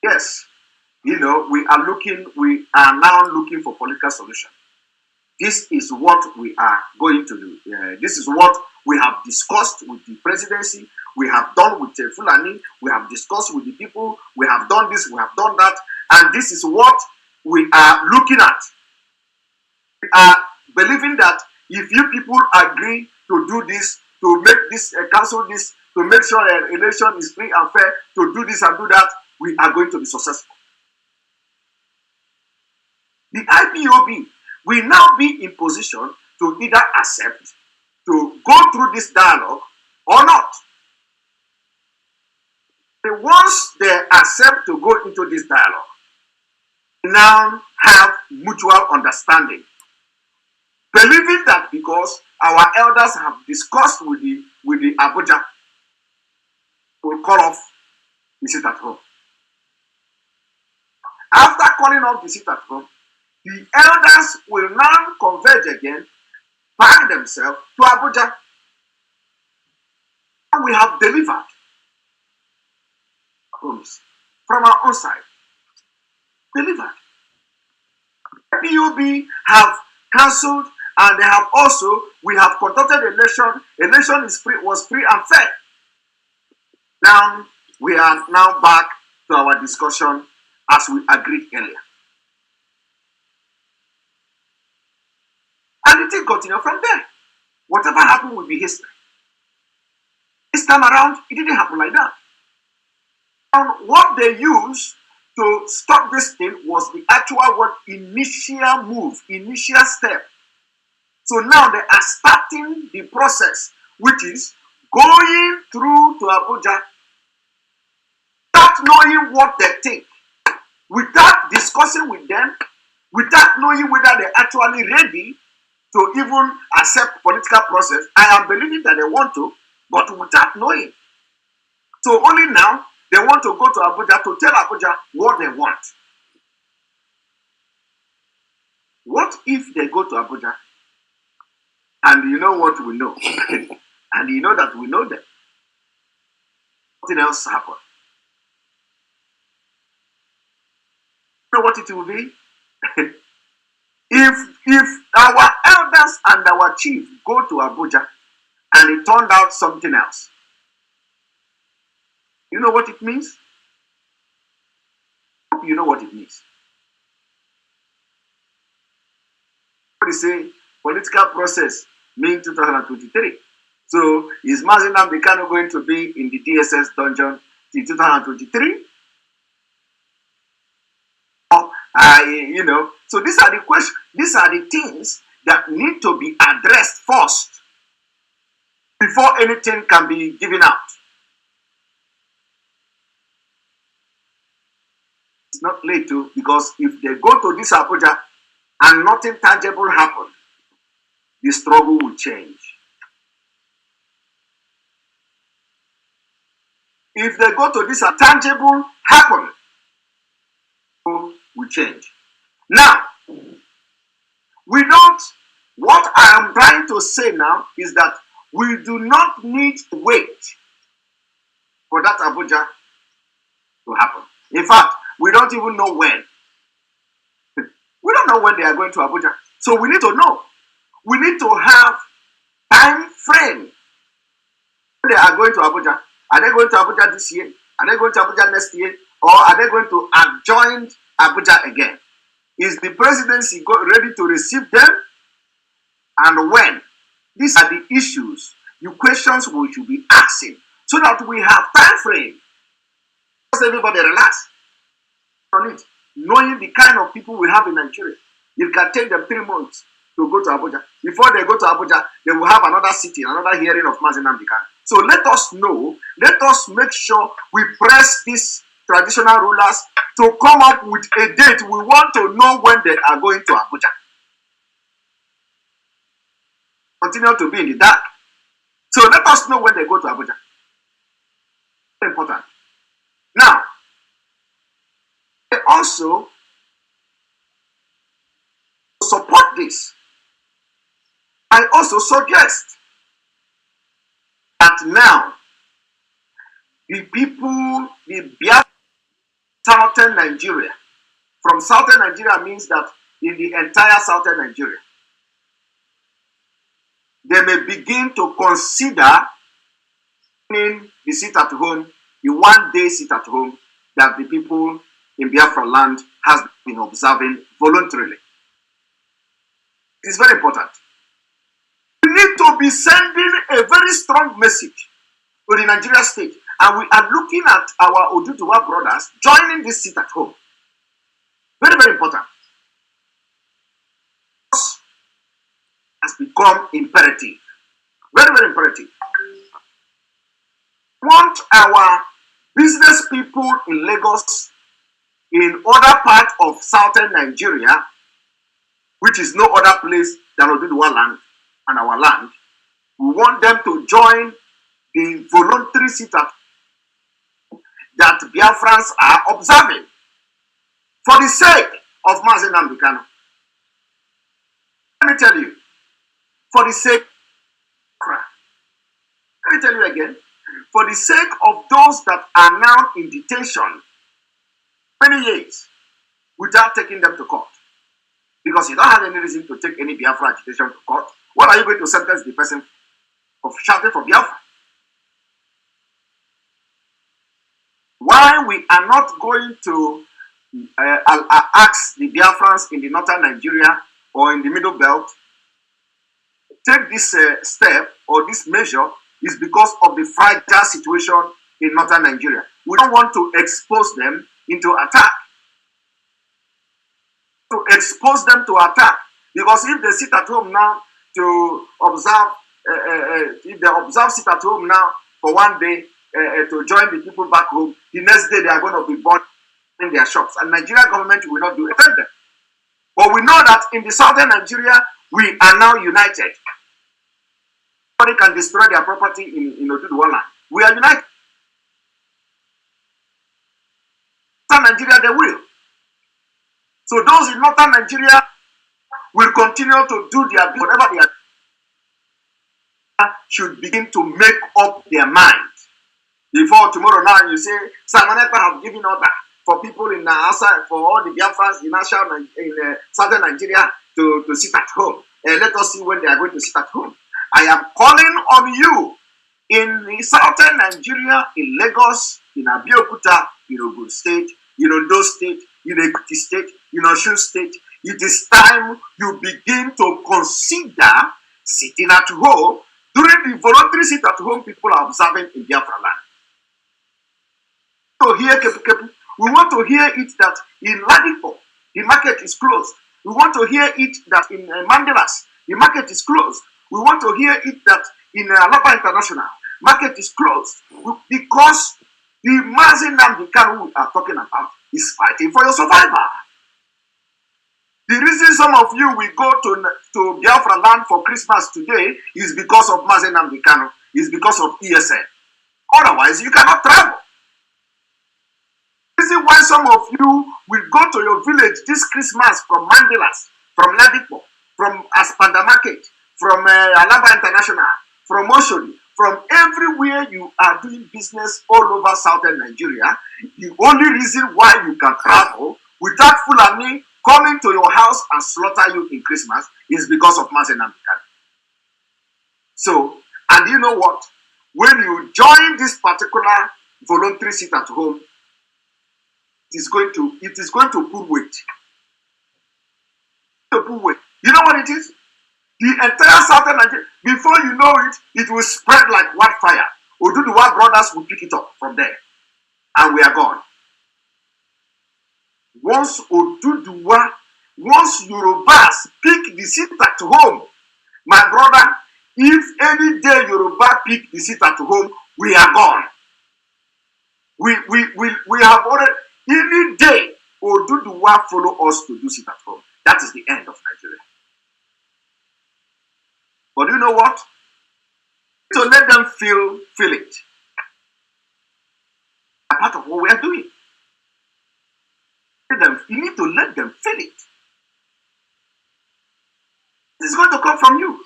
Yes, we are now looking for political solution. This is what we are going to do. This is what we have discussed with the presidency. We have done with Fulani. We have discussed with the people. We have done this. We have done that. And this is what we are looking at. We are believing that if you people agree to do this, to make this, cancel this, to make sure an election is free and fair, to do this and do that, we are going to be successful. The IPOB will now be in position to either accept to go through this dialogue or not. Once they accept to go into this dialogue, we now have mutual understanding, believing that because our elders have discussed with the Abuja, we'll call off the sit at home. After calling off the sit at home, the elders will now converge again, pack themselves to Abuja. And we have delivered homes from our own side. Delivered. PUB have cancelled, and they have also, we have conducted election. Election was free and fair. Now we are now back to our discussion as we agreed earlier. And it will continue from there. Whatever happened will be history. This time around, it didn't happen like that. And what they used to stop this thing was the actual initial move, initial step. So now they are starting the process, which is going through to Abuja without knowing what they think, without discussing with them, without knowing whether they're actually ready to even accept political process. I am believing that they want to, but without knowing. So only now they want to go to Abuja to tell Abuja what they want. What if they go to Abuja and you know what we know, and you know that we know them? Nothing else happen. You know what it will be? If our elders and our chief go to Abuja and it turned out something else, you know what it means? You know what it means. What is say political process mean 2023? So is Mazi going to be in the DSS dungeon in 2023? You know, so these are the questions, these are the things that need to be addressed first before anything can be given out. It's not late to, because if they go to this Abuja and nothing tangible happens, the struggle will change. If they go to this tangible happen, will change. Now, we don't, what I am trying to say now is that we do not need to wait for that Abuja to happen. In fact, we don't even know when. We don't know when they are going to Abuja. So we need to know. We need to have time frame. When they are going to Abuja, are they going to Abuja this year? Are they going to Abuja next year? Or are they going to adjoin Abuja again? Is the presidency ready to receive them? And when? These are the issues, the questions we should be asking, so that we have time frame. Just everybody relax on it. Knowing the kind of people we have in Nigeria, it can take them 3 months to go to Abuja. Before they go to Abuja, they will have another sitting, another hearing of Mazi. So let us know, let us make sure we press these traditional rulers to come up with a date. We want to know when they are going to Abuja. Continue to be in the dark. So let us know when they go to Abuja. Very important. Now, they also support this. I also suggest that now the people, the Biafra southern Nigeria, from southern Nigeria means that in the entire southern Nigeria, they may begin to consider the sit at home, the 1 day sit at home that the people in Biafra land has been observing voluntarily. It's very important. We need to be sending a very strong message to the Nigeria state, and we are looking at our Oduduwa brothers joining this sit at home. Very, very important. Has become imperative. Very, very imperative. We want our business people in Lagos, in other parts of southern Nigeria, which is no other place than Oduduwa land and our land, we want them to join the voluntary sit-at that Biafrans are observing for the sake of Mazi. Let me tell you, for the sake, let me tell you again, for the sake of those that are now in detention many years without taking them to court, because you don't have any reason to take any Biafra agitation to court. What are you going to sentence the person of shouting for Biafra? Why we are not going to I'll ask the Biafrans in the northern Nigeria or in the middle belt, take this step or this measure is because of the fragile situation in northern Nigeria. We don't want to expose them into attack. To expose them to attack. Because if they sit at home now to observe, if they observe sit at home now for one day to join the people back home, the next day they are going to be burning in their shops. And Nigerian government will not do it. But we know that in the southern Nigeria, we are now united. Nobody can destroy their property in Oduduwa land. We are united. Southern Nigeria, they will. So those in northern Nigeria will continue to do their whatever they are, should begin to make up their mind. Before tomorrow now you say, Simon Ekpa have given order for people in outside, for all the Biafrans in southern Nigeria to sit at home. Let us see when they are going to sit at home. I am calling on you in southern Nigeria, in Lagos, in Abeokuta, in Ogun State, in Ondo State, in Ekiti State, in Osun State. It is time you begin to consider sitting at home during the voluntary sit at home people are observing in Biafra land. So here, we want to hear it that in Ladipo, the market is closed. We want to hear it that in Mandelas, the market is closed. We want to hear it that in Alapa International, market is closed. Because the Mazi Namdekanu we are talking about is fighting for your survival. The reason some of you will go to Biafra land for Christmas today is because of Mazi Namdekanu, is because of ESN. Otherwise, you cannot travel. The reason why some of you will go to your village this Christmas from Mandelas, from Ladipo, from Aspanda Market, from Alaba International, from Oshodi, from everywhere you are doing business all over southern Nigeria. The only reason why you can travel without Fulani coming to your house and slaughter you in Christmas is because of Mazi Namdekanu. So, and you know what? When you join this particular voluntary sit at home, it is going to pull weight. You know what it is? The entire southern Nigeria, before you know it, it will spread like wildfire. Oduduwa brothers will pick it up from there. And we are gone. Once Yorubas pick the seat at home, my brother, if any day Yoruba pick the seat at home, we are gone. We have already, any day Oduduwa follow us to do sit at home. That is the end of Nigeria. But you know what? To let them feel it. A part of what we are doing. You need to let them feel it. It's going to come from you.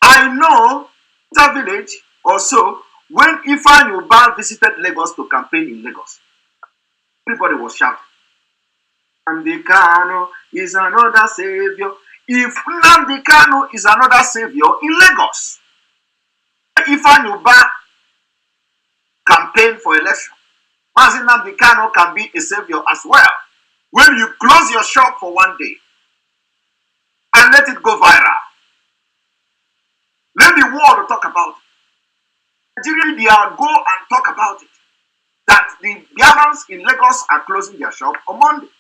I know that village or so, when Ifan Yuba visited Lagos to campaign in Lagos, everybody was shouting, Namdekanu is another savior. If Namdekanu is another savior in Lagos, Ifan Yuba campaign for election, Mazi Namdekanu can be a savior as well. When you close your shop for one day and let it go viral, let the world talk about it. Nigeria, go and talk about it. That the Biafrans in Lagos are closing their shop on Monday.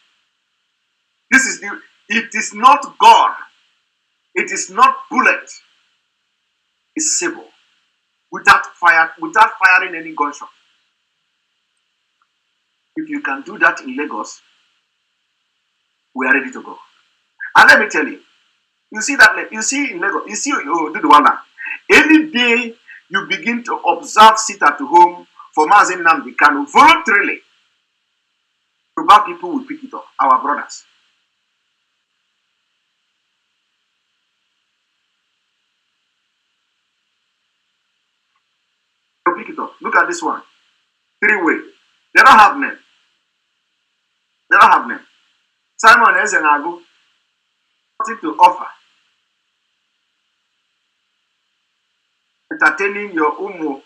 It is not gun. It is not bullet. It's civil. Without firing any gunshot. If you can do that in Lagos, we are ready to go. And let me tell you, you see in Lagos, you see Oduduwa. Any day you begin to observe sit at home for Mazi Namdekanu voluntarily, Yoruba people will pick it up, our brothers. They'll pick it up. Look at this one. 3-way. They don't have name. They don't have name. Simon Ezenago, nothing to offer. Entertaining your umu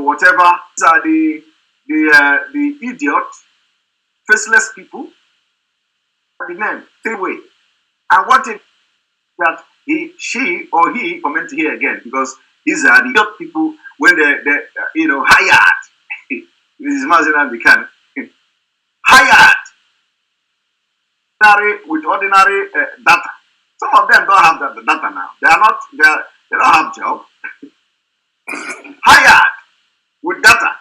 whatever. These are the idiot faceless people. The name, same way. And what if that she or he comment here again, because these are the people when they hired. This is Mazi and the can hired with ordinary data. Some of them don't have the data now. They don't have job. Hired with data.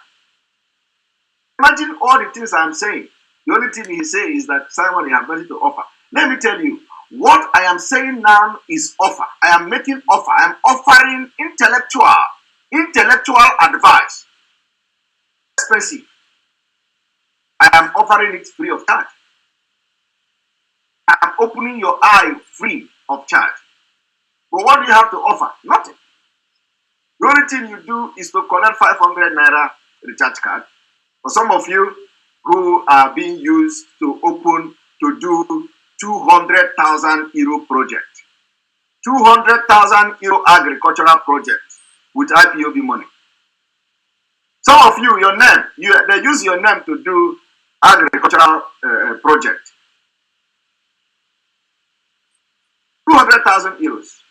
Imagine all the things I'm saying. The only thing he says is that Simon, you have nothing to offer. Let me tell you, what I am saying now is offer. I am making offer. I am offering intellectual advice. Expensive. I am offering it free of charge. I am opening your eye free of charge. But what do you have to offer? Nothing. The only thing you do is to collect 500 naira recharge card. For some of you who are being used to do 200,000 euro project. 200,000 euro agricultural project with IPOB money. Some of you, your name, they use your name to do agricultural project. 200,000 euros.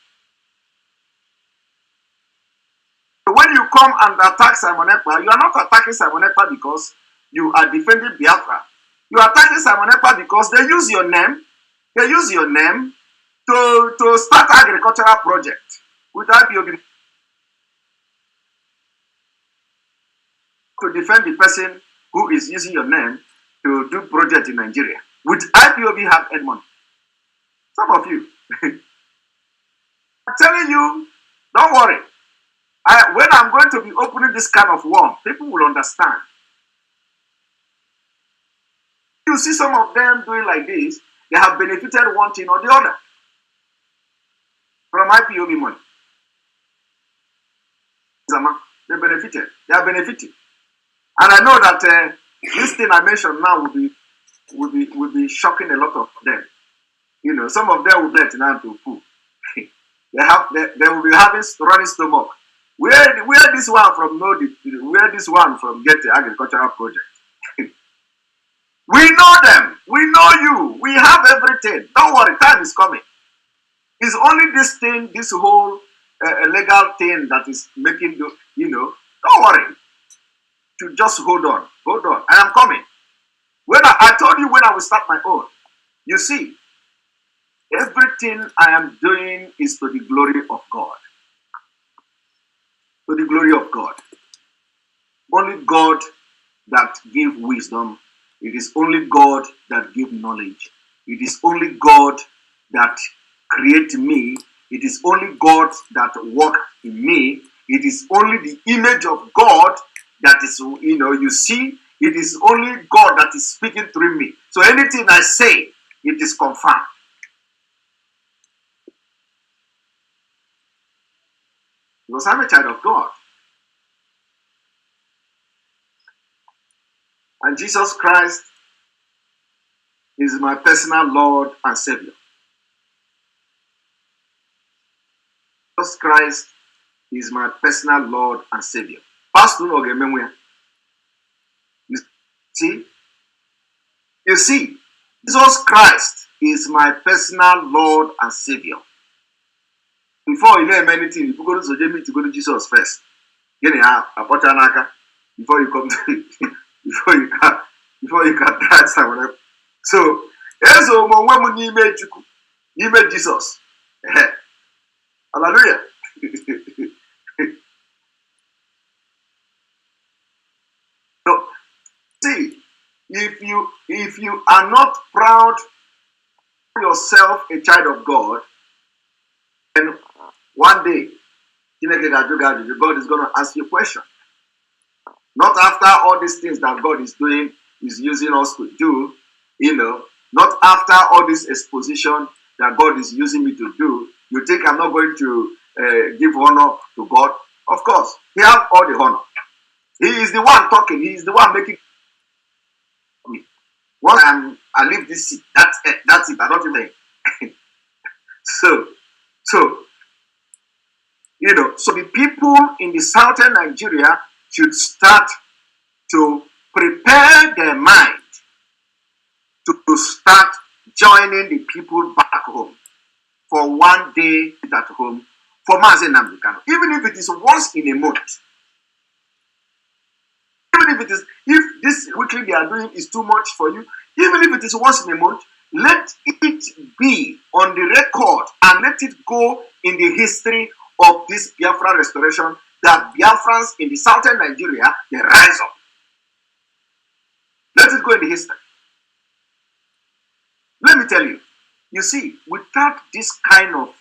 When you come and attack Simon Ekpa, you are not attacking Simon Ekpa because you are defending Biafra. You are attacking Simon Ekpa because they use your name. They use your name to start agricultural project with IPOB. To defend the person who is using your name to do project in Nigeria. With IPOB have earned money. Some of you. I'm telling you, don't worry. When I'm going to be opening this kind of worm, people will understand. You see some of them doing like this, they have benefited one thing or the other from IPOB money. They benefited. They are benefiting. And I know that this thing I mentioned now will be shocking a lot of them. You know, some of them will get now to poo. they will be having running stomach. Where this one from where this one from get the agricultural project? We know them. We know you. We have everything. Don't worry, time is coming. It's only this thing, this whole legal thing that is making don't worry. To just hold on. Hold on. I am coming. I told you when I will start my own. You see, everything I am doing is to the glory of God. To the glory of God. Only God that gives wisdom. It is only God that gives knowledge. It is only God that creates me. It is only God that works in me. It is only the image of God that is, you see. It is only God that is speaking through me. So anything I say, it is confirmed. Because I'm a child of God. And Jesus Christ is my personal Lord and Savior. Jesus Christ is my personal Lord and Savior. Pastor, you see, Jesus Christ is my personal Lord and Savior. Before you name anything, you go to Jesus first. Before you come to before you can try someone else. So, when you made Jesus. Hallelujah. So, see, if you are not proud of yourself a child of God, then one day God is going to ask you a question. Not after all these things that God is doing, is using us to do, not after all this exposition that God is using me to do, you think I'm not going to give honor to God? Of course, He has all the honor. He is the one talking. He is the one making me. Once I leave this seat, that's it. That's it. I don't even. So the people in the southern Nigeria should start to prepare their mind to start joining the people back home for one day at home for Mazi Nnamdi Kanu, even if it is once in a month. Even if this weekly they are doing is too much for you, even if it is once in a month, let it be on the record and let it go in the history of this Biafra restoration, that Biafrans in the southern Nigeria, they rise up. Let it go in the history. Let me tell you, you see, without this kind of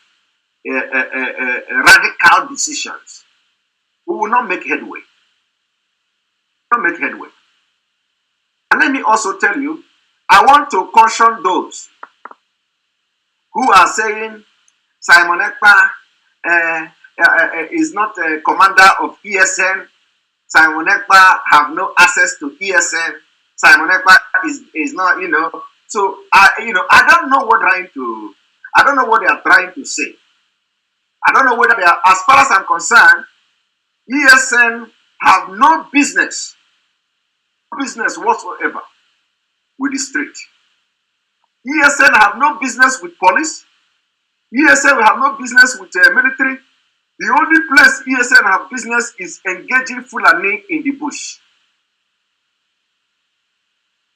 radical decisions, we will not make headway. Not make headway. And let me also tell you, I want to caution those who are saying Simon Ekpa is not a commander of ESN. Simon Ekpa have no access to ESN. Simon Ekpa is not, you know. So I don't know what they are trying to say. I don't know whether they are, as far as I'm concerned, ESN have no business whatsoever with the street. ESN have no business with police. ESN have no business with military. The only place ESN have business is engaging Fulani in the bush.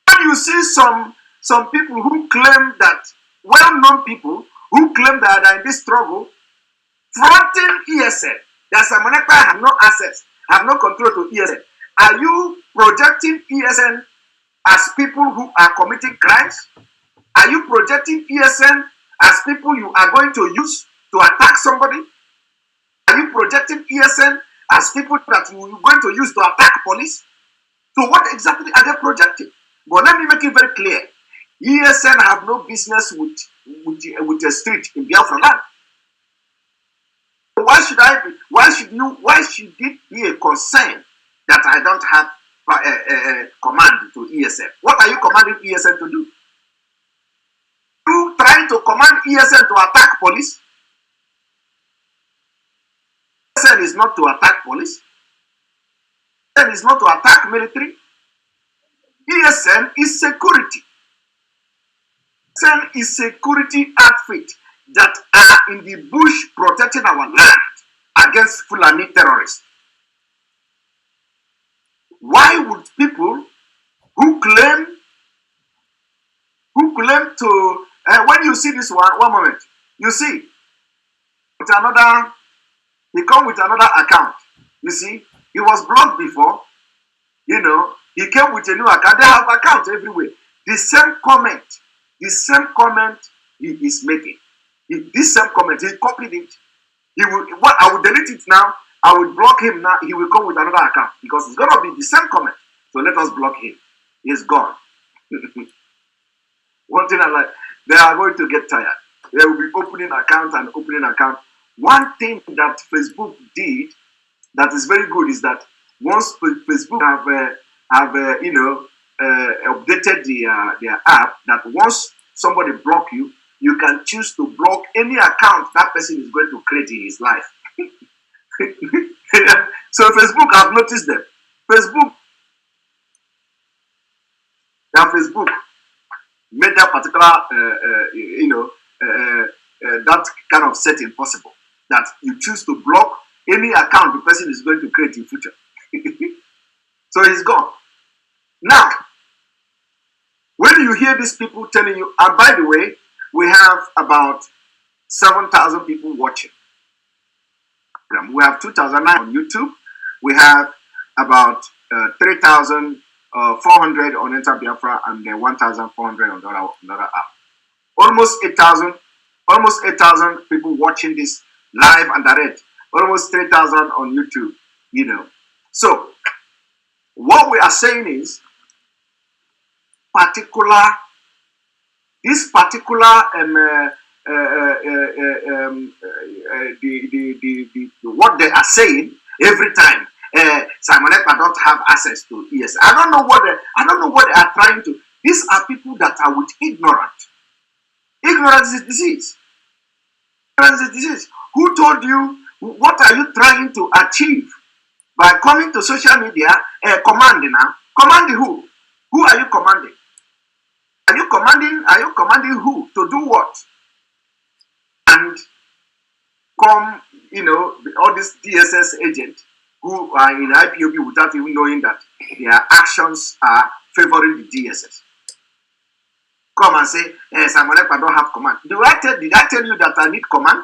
When you see some people who claim that, well-known people who claim that they are in this struggle, fronting ESN, that Simon Ekpa have no access, have no control to ESN. Are you projecting ESN as people who are committing crimes? Are you projecting ESN as people you are going to use to attack somebody? Are you projecting ESN as people that you are going to use to attack police? So what exactly are they projecting? But let me make it very clear. ESN have no business with a street in Biafra land. Why should it be a concern that I don't have command to ESN? What are you commanding ESN to do? You trying to command ESN to attack police? ESN is not to attack police. ESN is not to attack military. ESN is security. ESN is security outfit that are in the bush protecting our land against Fulani terrorists. Why would people who claim to when you see this one moment, you see with another, he come with another account. You see, he was blocked before, you know, he came with a new account. They have accounts everywhere. The same comment he is making. This same comment, he copied it. He will, what I will delete it now, I will block him now, he will come with another account because it's gonna be the same comment. So let us block him. He's gone. One thing I like, they are going to get tired. They will be opening account and opening account. One thing that Facebook did that is very good is that once Facebook have updated their app, that once somebody block you, you can choose to block any account that person is going to create in his life. So Facebook have noticed them. Facebook made that particular that kind of setting possible, that you choose to block any account the person is going to create in future. So he's gone. Now, when you hear these people telling you, and by the way, we have about 7,000 people watching. We have 2,009 on YouTube. We have about 3,400 on Enter Biafra and 1,400 on the other app. Almost 8,000 people watching this live and direct. Almost 3,000 on YouTube. You know. So what we are saying is, what they are saying every time. Simon Ekpa don't have access to ES. I don't know what they are trying to. These are people that are with ignorant. Ignorance is disease. Ignorance is disease. Who told you? What are you trying to achieve by coming to social media? Commanding now. Commanding who? Who are you commanding? Are you Are you commanding who to do what? And come, all these DSS agents who are in IPOB without even knowing that their actions are favoring the DSS. Come and say, Simon Ekpa don't have command. Did I tell you that I need command?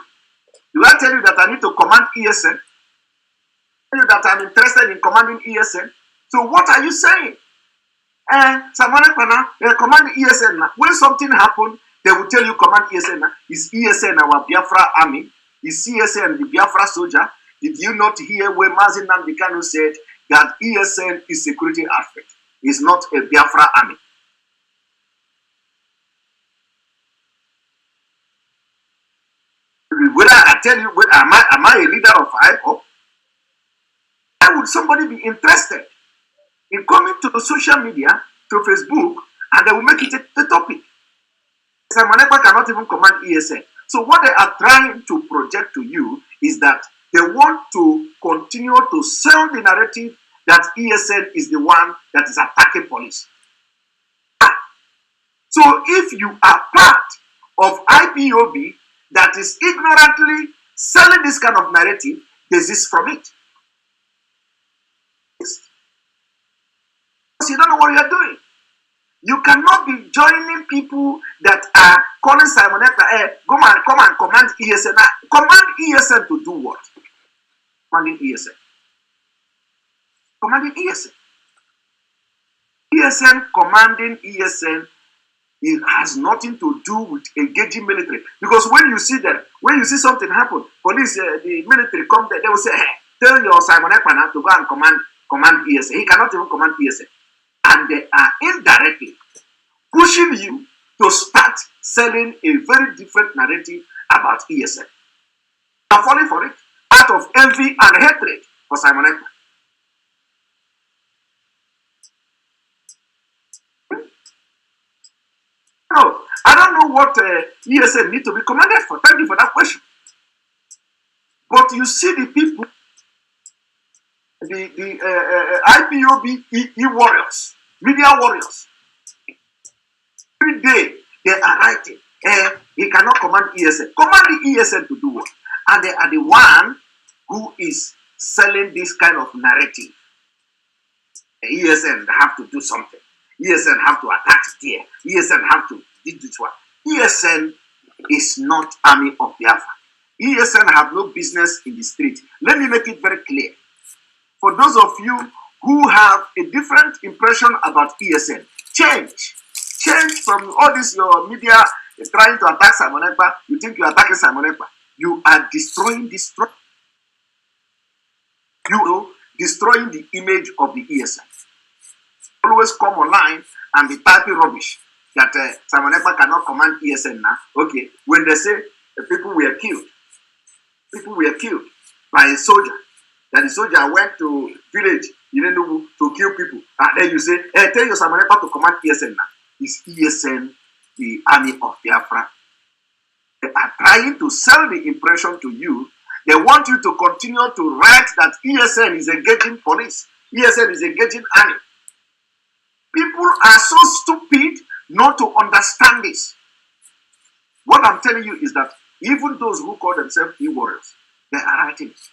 Do I tell you that I need to command ESN? Tell you that I'm interested in commanding ESN? So what are you saying? Simon Ekpa command ESN now. When something happens, they will tell you command ESN now. Is ESN our Biafra army? Is ESN the Biafra soldier? Did you not hear where Mazi said that ESN is security outfit? It's not a Biafra army. Whether I tell you, am I a leader of Ipob? Why would somebody be interested in coming to social media, to Facebook, and they will make it a topic? Simon Ekpa cannot even command ESN. So what they are trying to project to you is that they want to continue to sell the narrative that ESN is the one that is attacking police. So if you are part of IPOB that is ignorantly selling this kind of narrative, desist from it. Because you don't know what you are doing. You cannot be joining people that are calling Simon Ekpa, come and command ESN. Command ESN to do what? Commanding ESN. Commanding ESN. ESN commanding ESN, it has nothing to do with engaging military. Because when you see something happen, police, the military come there, they will say, hey, tell your Simon Ekpa now to go and command ESN. He cannot even command ESN. And they are indirectly pushing you to start selling a very different narrative about ESN. You are falling for it out of envy and hatred for Simon Ekpa. No, I don't know what ESN need to be commanded for. Thank you for that question. But you see the people, the IPOB warriors, media warriors, every day they are writing, he cannot command ESN. Command the ESN to do what? And they are the one who is selling this kind of narrative. ESN have to do something. ESN have to attack there. ESN have to do this one. ESN is not army of Biafra. ESN have no business in the street. Let me make it very clear. For those of you who have a different impression about ESN, change from all this your media trying to attack Simon Ekpa. You think you are attacking Simon Ekpa. You are destroying the image of the ESN. Always come online and be typing rubbish that Simon Ekpa cannot command ESN now. Okay, when they say people were killed by a soldier, that the soldier went to village to kill people, and then you say, hey, tell your Simon Ekpa to command ESN now. Is ESN the army of Biafra? They are trying to sell the impression to you. They want you to continue to write that ESN is engaging police, ESN is engaging army. People are so stupid not to understand this. What I'm telling you is that even those who call themselves e-warriors, they are writing it.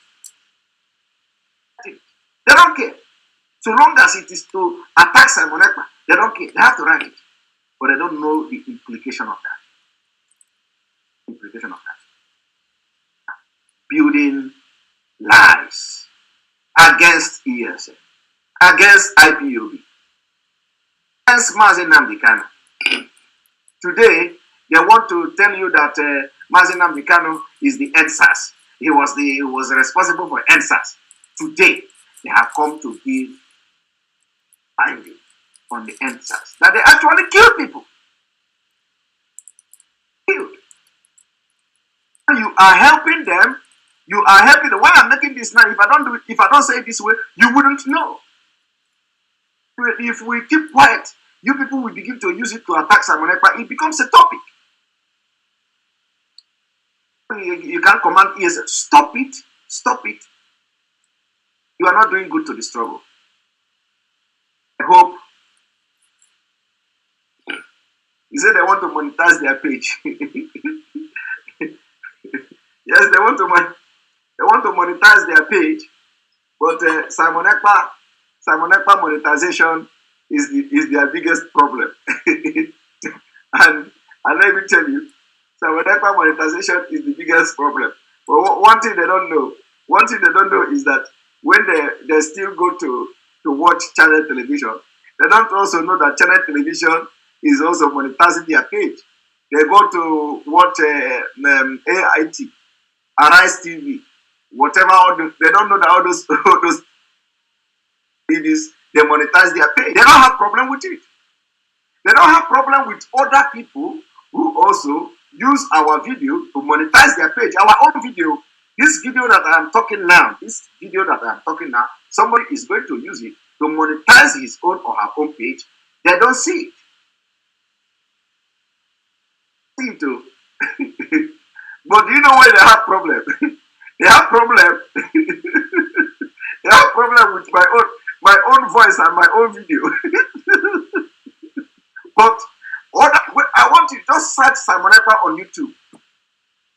They don't care. So long as it is to attack Simon Ekpa, they don't care. They have to write it. But they don't know the implication of that. Building lies against ESN, against IPOB, against Mazi. Today, they want to tell you that Mazi is the NSAS. He was responsible for NSAS. Today, they have come to give finding on the NSAS that they actually kill people. Killed. You are helping them. You are helping them. Why I'm making this now? If I don't say it this way, you wouldn't know. If we keep quiet, you people will begin to use it to attack Simon Ekpa. It becomes a topic. You can't command ESN. Stop it. Stop it. You are not doing good to the struggle. I hope He said they want to monetize their page. Yes, they want to monetize their page, but Simon Ekpa monetization is their biggest problem. and let me tell you, Simon Ekpa monetization is the biggest problem. But one thing they don't know is that when they still go to watch channel television, they don't also know that channel television is also monetizing their page. They go to watch AIT, Arise TV, whatever. They don't know that all those TVs, they monetize their page. They don't have problem with it. They don't have problem with other people who also use our video to monetize their page. Our own video, this video that I am talking now, somebody is going to use it to monetize his own or her own page. They don't see it. But do you know where they have problem? They have problem. They have problem with my own voice and my own video. But I want you to just search Simon Ekpa on YouTube.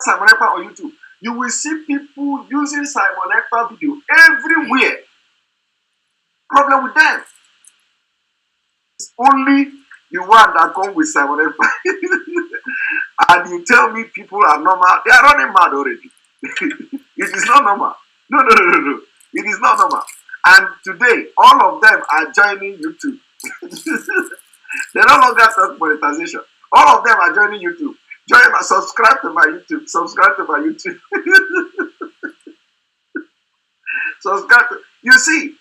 Simon Ekpa on YouTube. You will see people using Simon Ekpa video everywhere. Problem with them. It's only the one that come with Simon Ekpa. And you tell me people are normal. They are running mad already. It is not normal. No. It is not normal. And today, all of them are joining YouTube. They no longer talk monetization. All of them are joining YouTube. Subscribe to my YouTube. Subscribe to my YouTube. You see,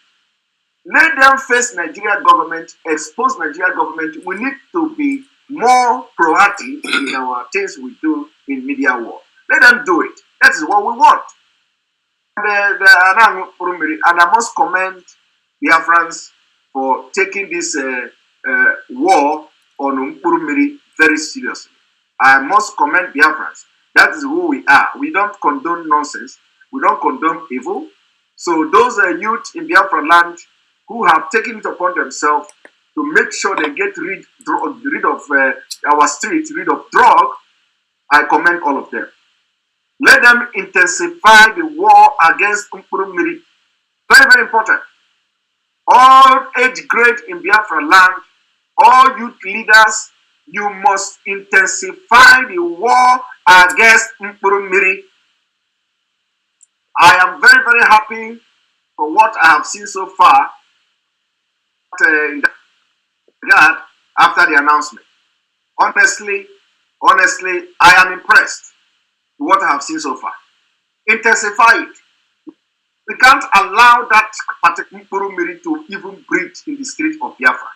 let them face Nigeria government, expose Nigeria government. We need to be more proactive in our things we do in media war. Let them do it. That is what we want. And I must commend Biafrans for taking this war on Mkpurumiri very seriously. I must commend Biafrans. That is who we are. We don't condone nonsense. We don't condone evil. So those youth in Biafra land who have taken it upon themselves to make sure they get rid of our streets, rid of drug, I commend all of them. Let them intensify the war against Mkpurumiri. Very, very important. All age grade in Biafra land, all youth leaders, you must intensify the war against Mkpurumiri. I am very, very happy for what I have seen so far in that after the announcement. Honestly, I am impressed with what I have seen so far. Intensify it. We can't allow that particular Mkpurumiri to even breathe in the street of Biafra.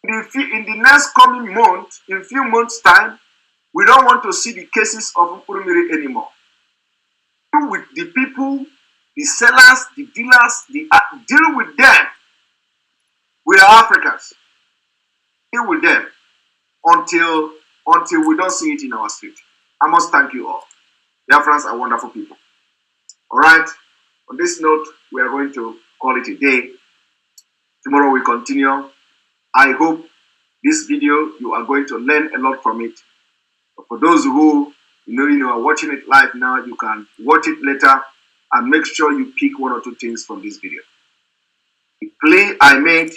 In the next coming month, in a few months' time, we don't want to see the cases of Mkpurumiri anymore. With the people, the sellers, the dealers, deal with them. We are Africans. Deal with them until we don't see it in our street. I must thank you all. Biafrans are wonderful people. All right. On this note, we are going to call it a day. Tomorrow we continue. I hope this video, you are going to learn a lot from it. But for those who are watching it live now, you can watch it later and make sure you pick one or two things from this video. The play I made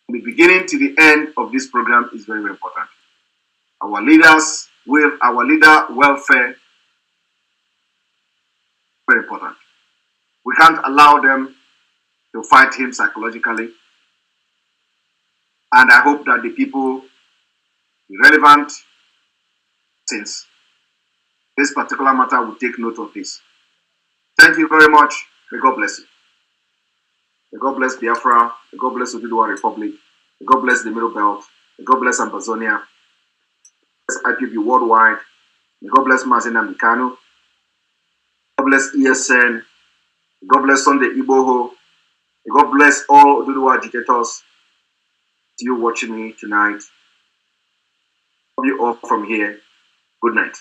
from the beginning to the end of this program is very, very important. Our leaders, with our leader welfare, very important. We can't allow them to fight him psychologically. And I hope that the people, the relevant things, this particular matter will take note of this. Thank you very much. May God bless you. May God bless Biafra. May God bless Oduduwa Republic. May God bless the Middle Belt. May God bless Ambazonia. Bless IPB worldwide. May God bless Mazi Namikano. God bless ESN. May God bless Sunday Iboho. May God bless all Oduduwa agitators. See you watching me tonight. Love you all from here. Good night.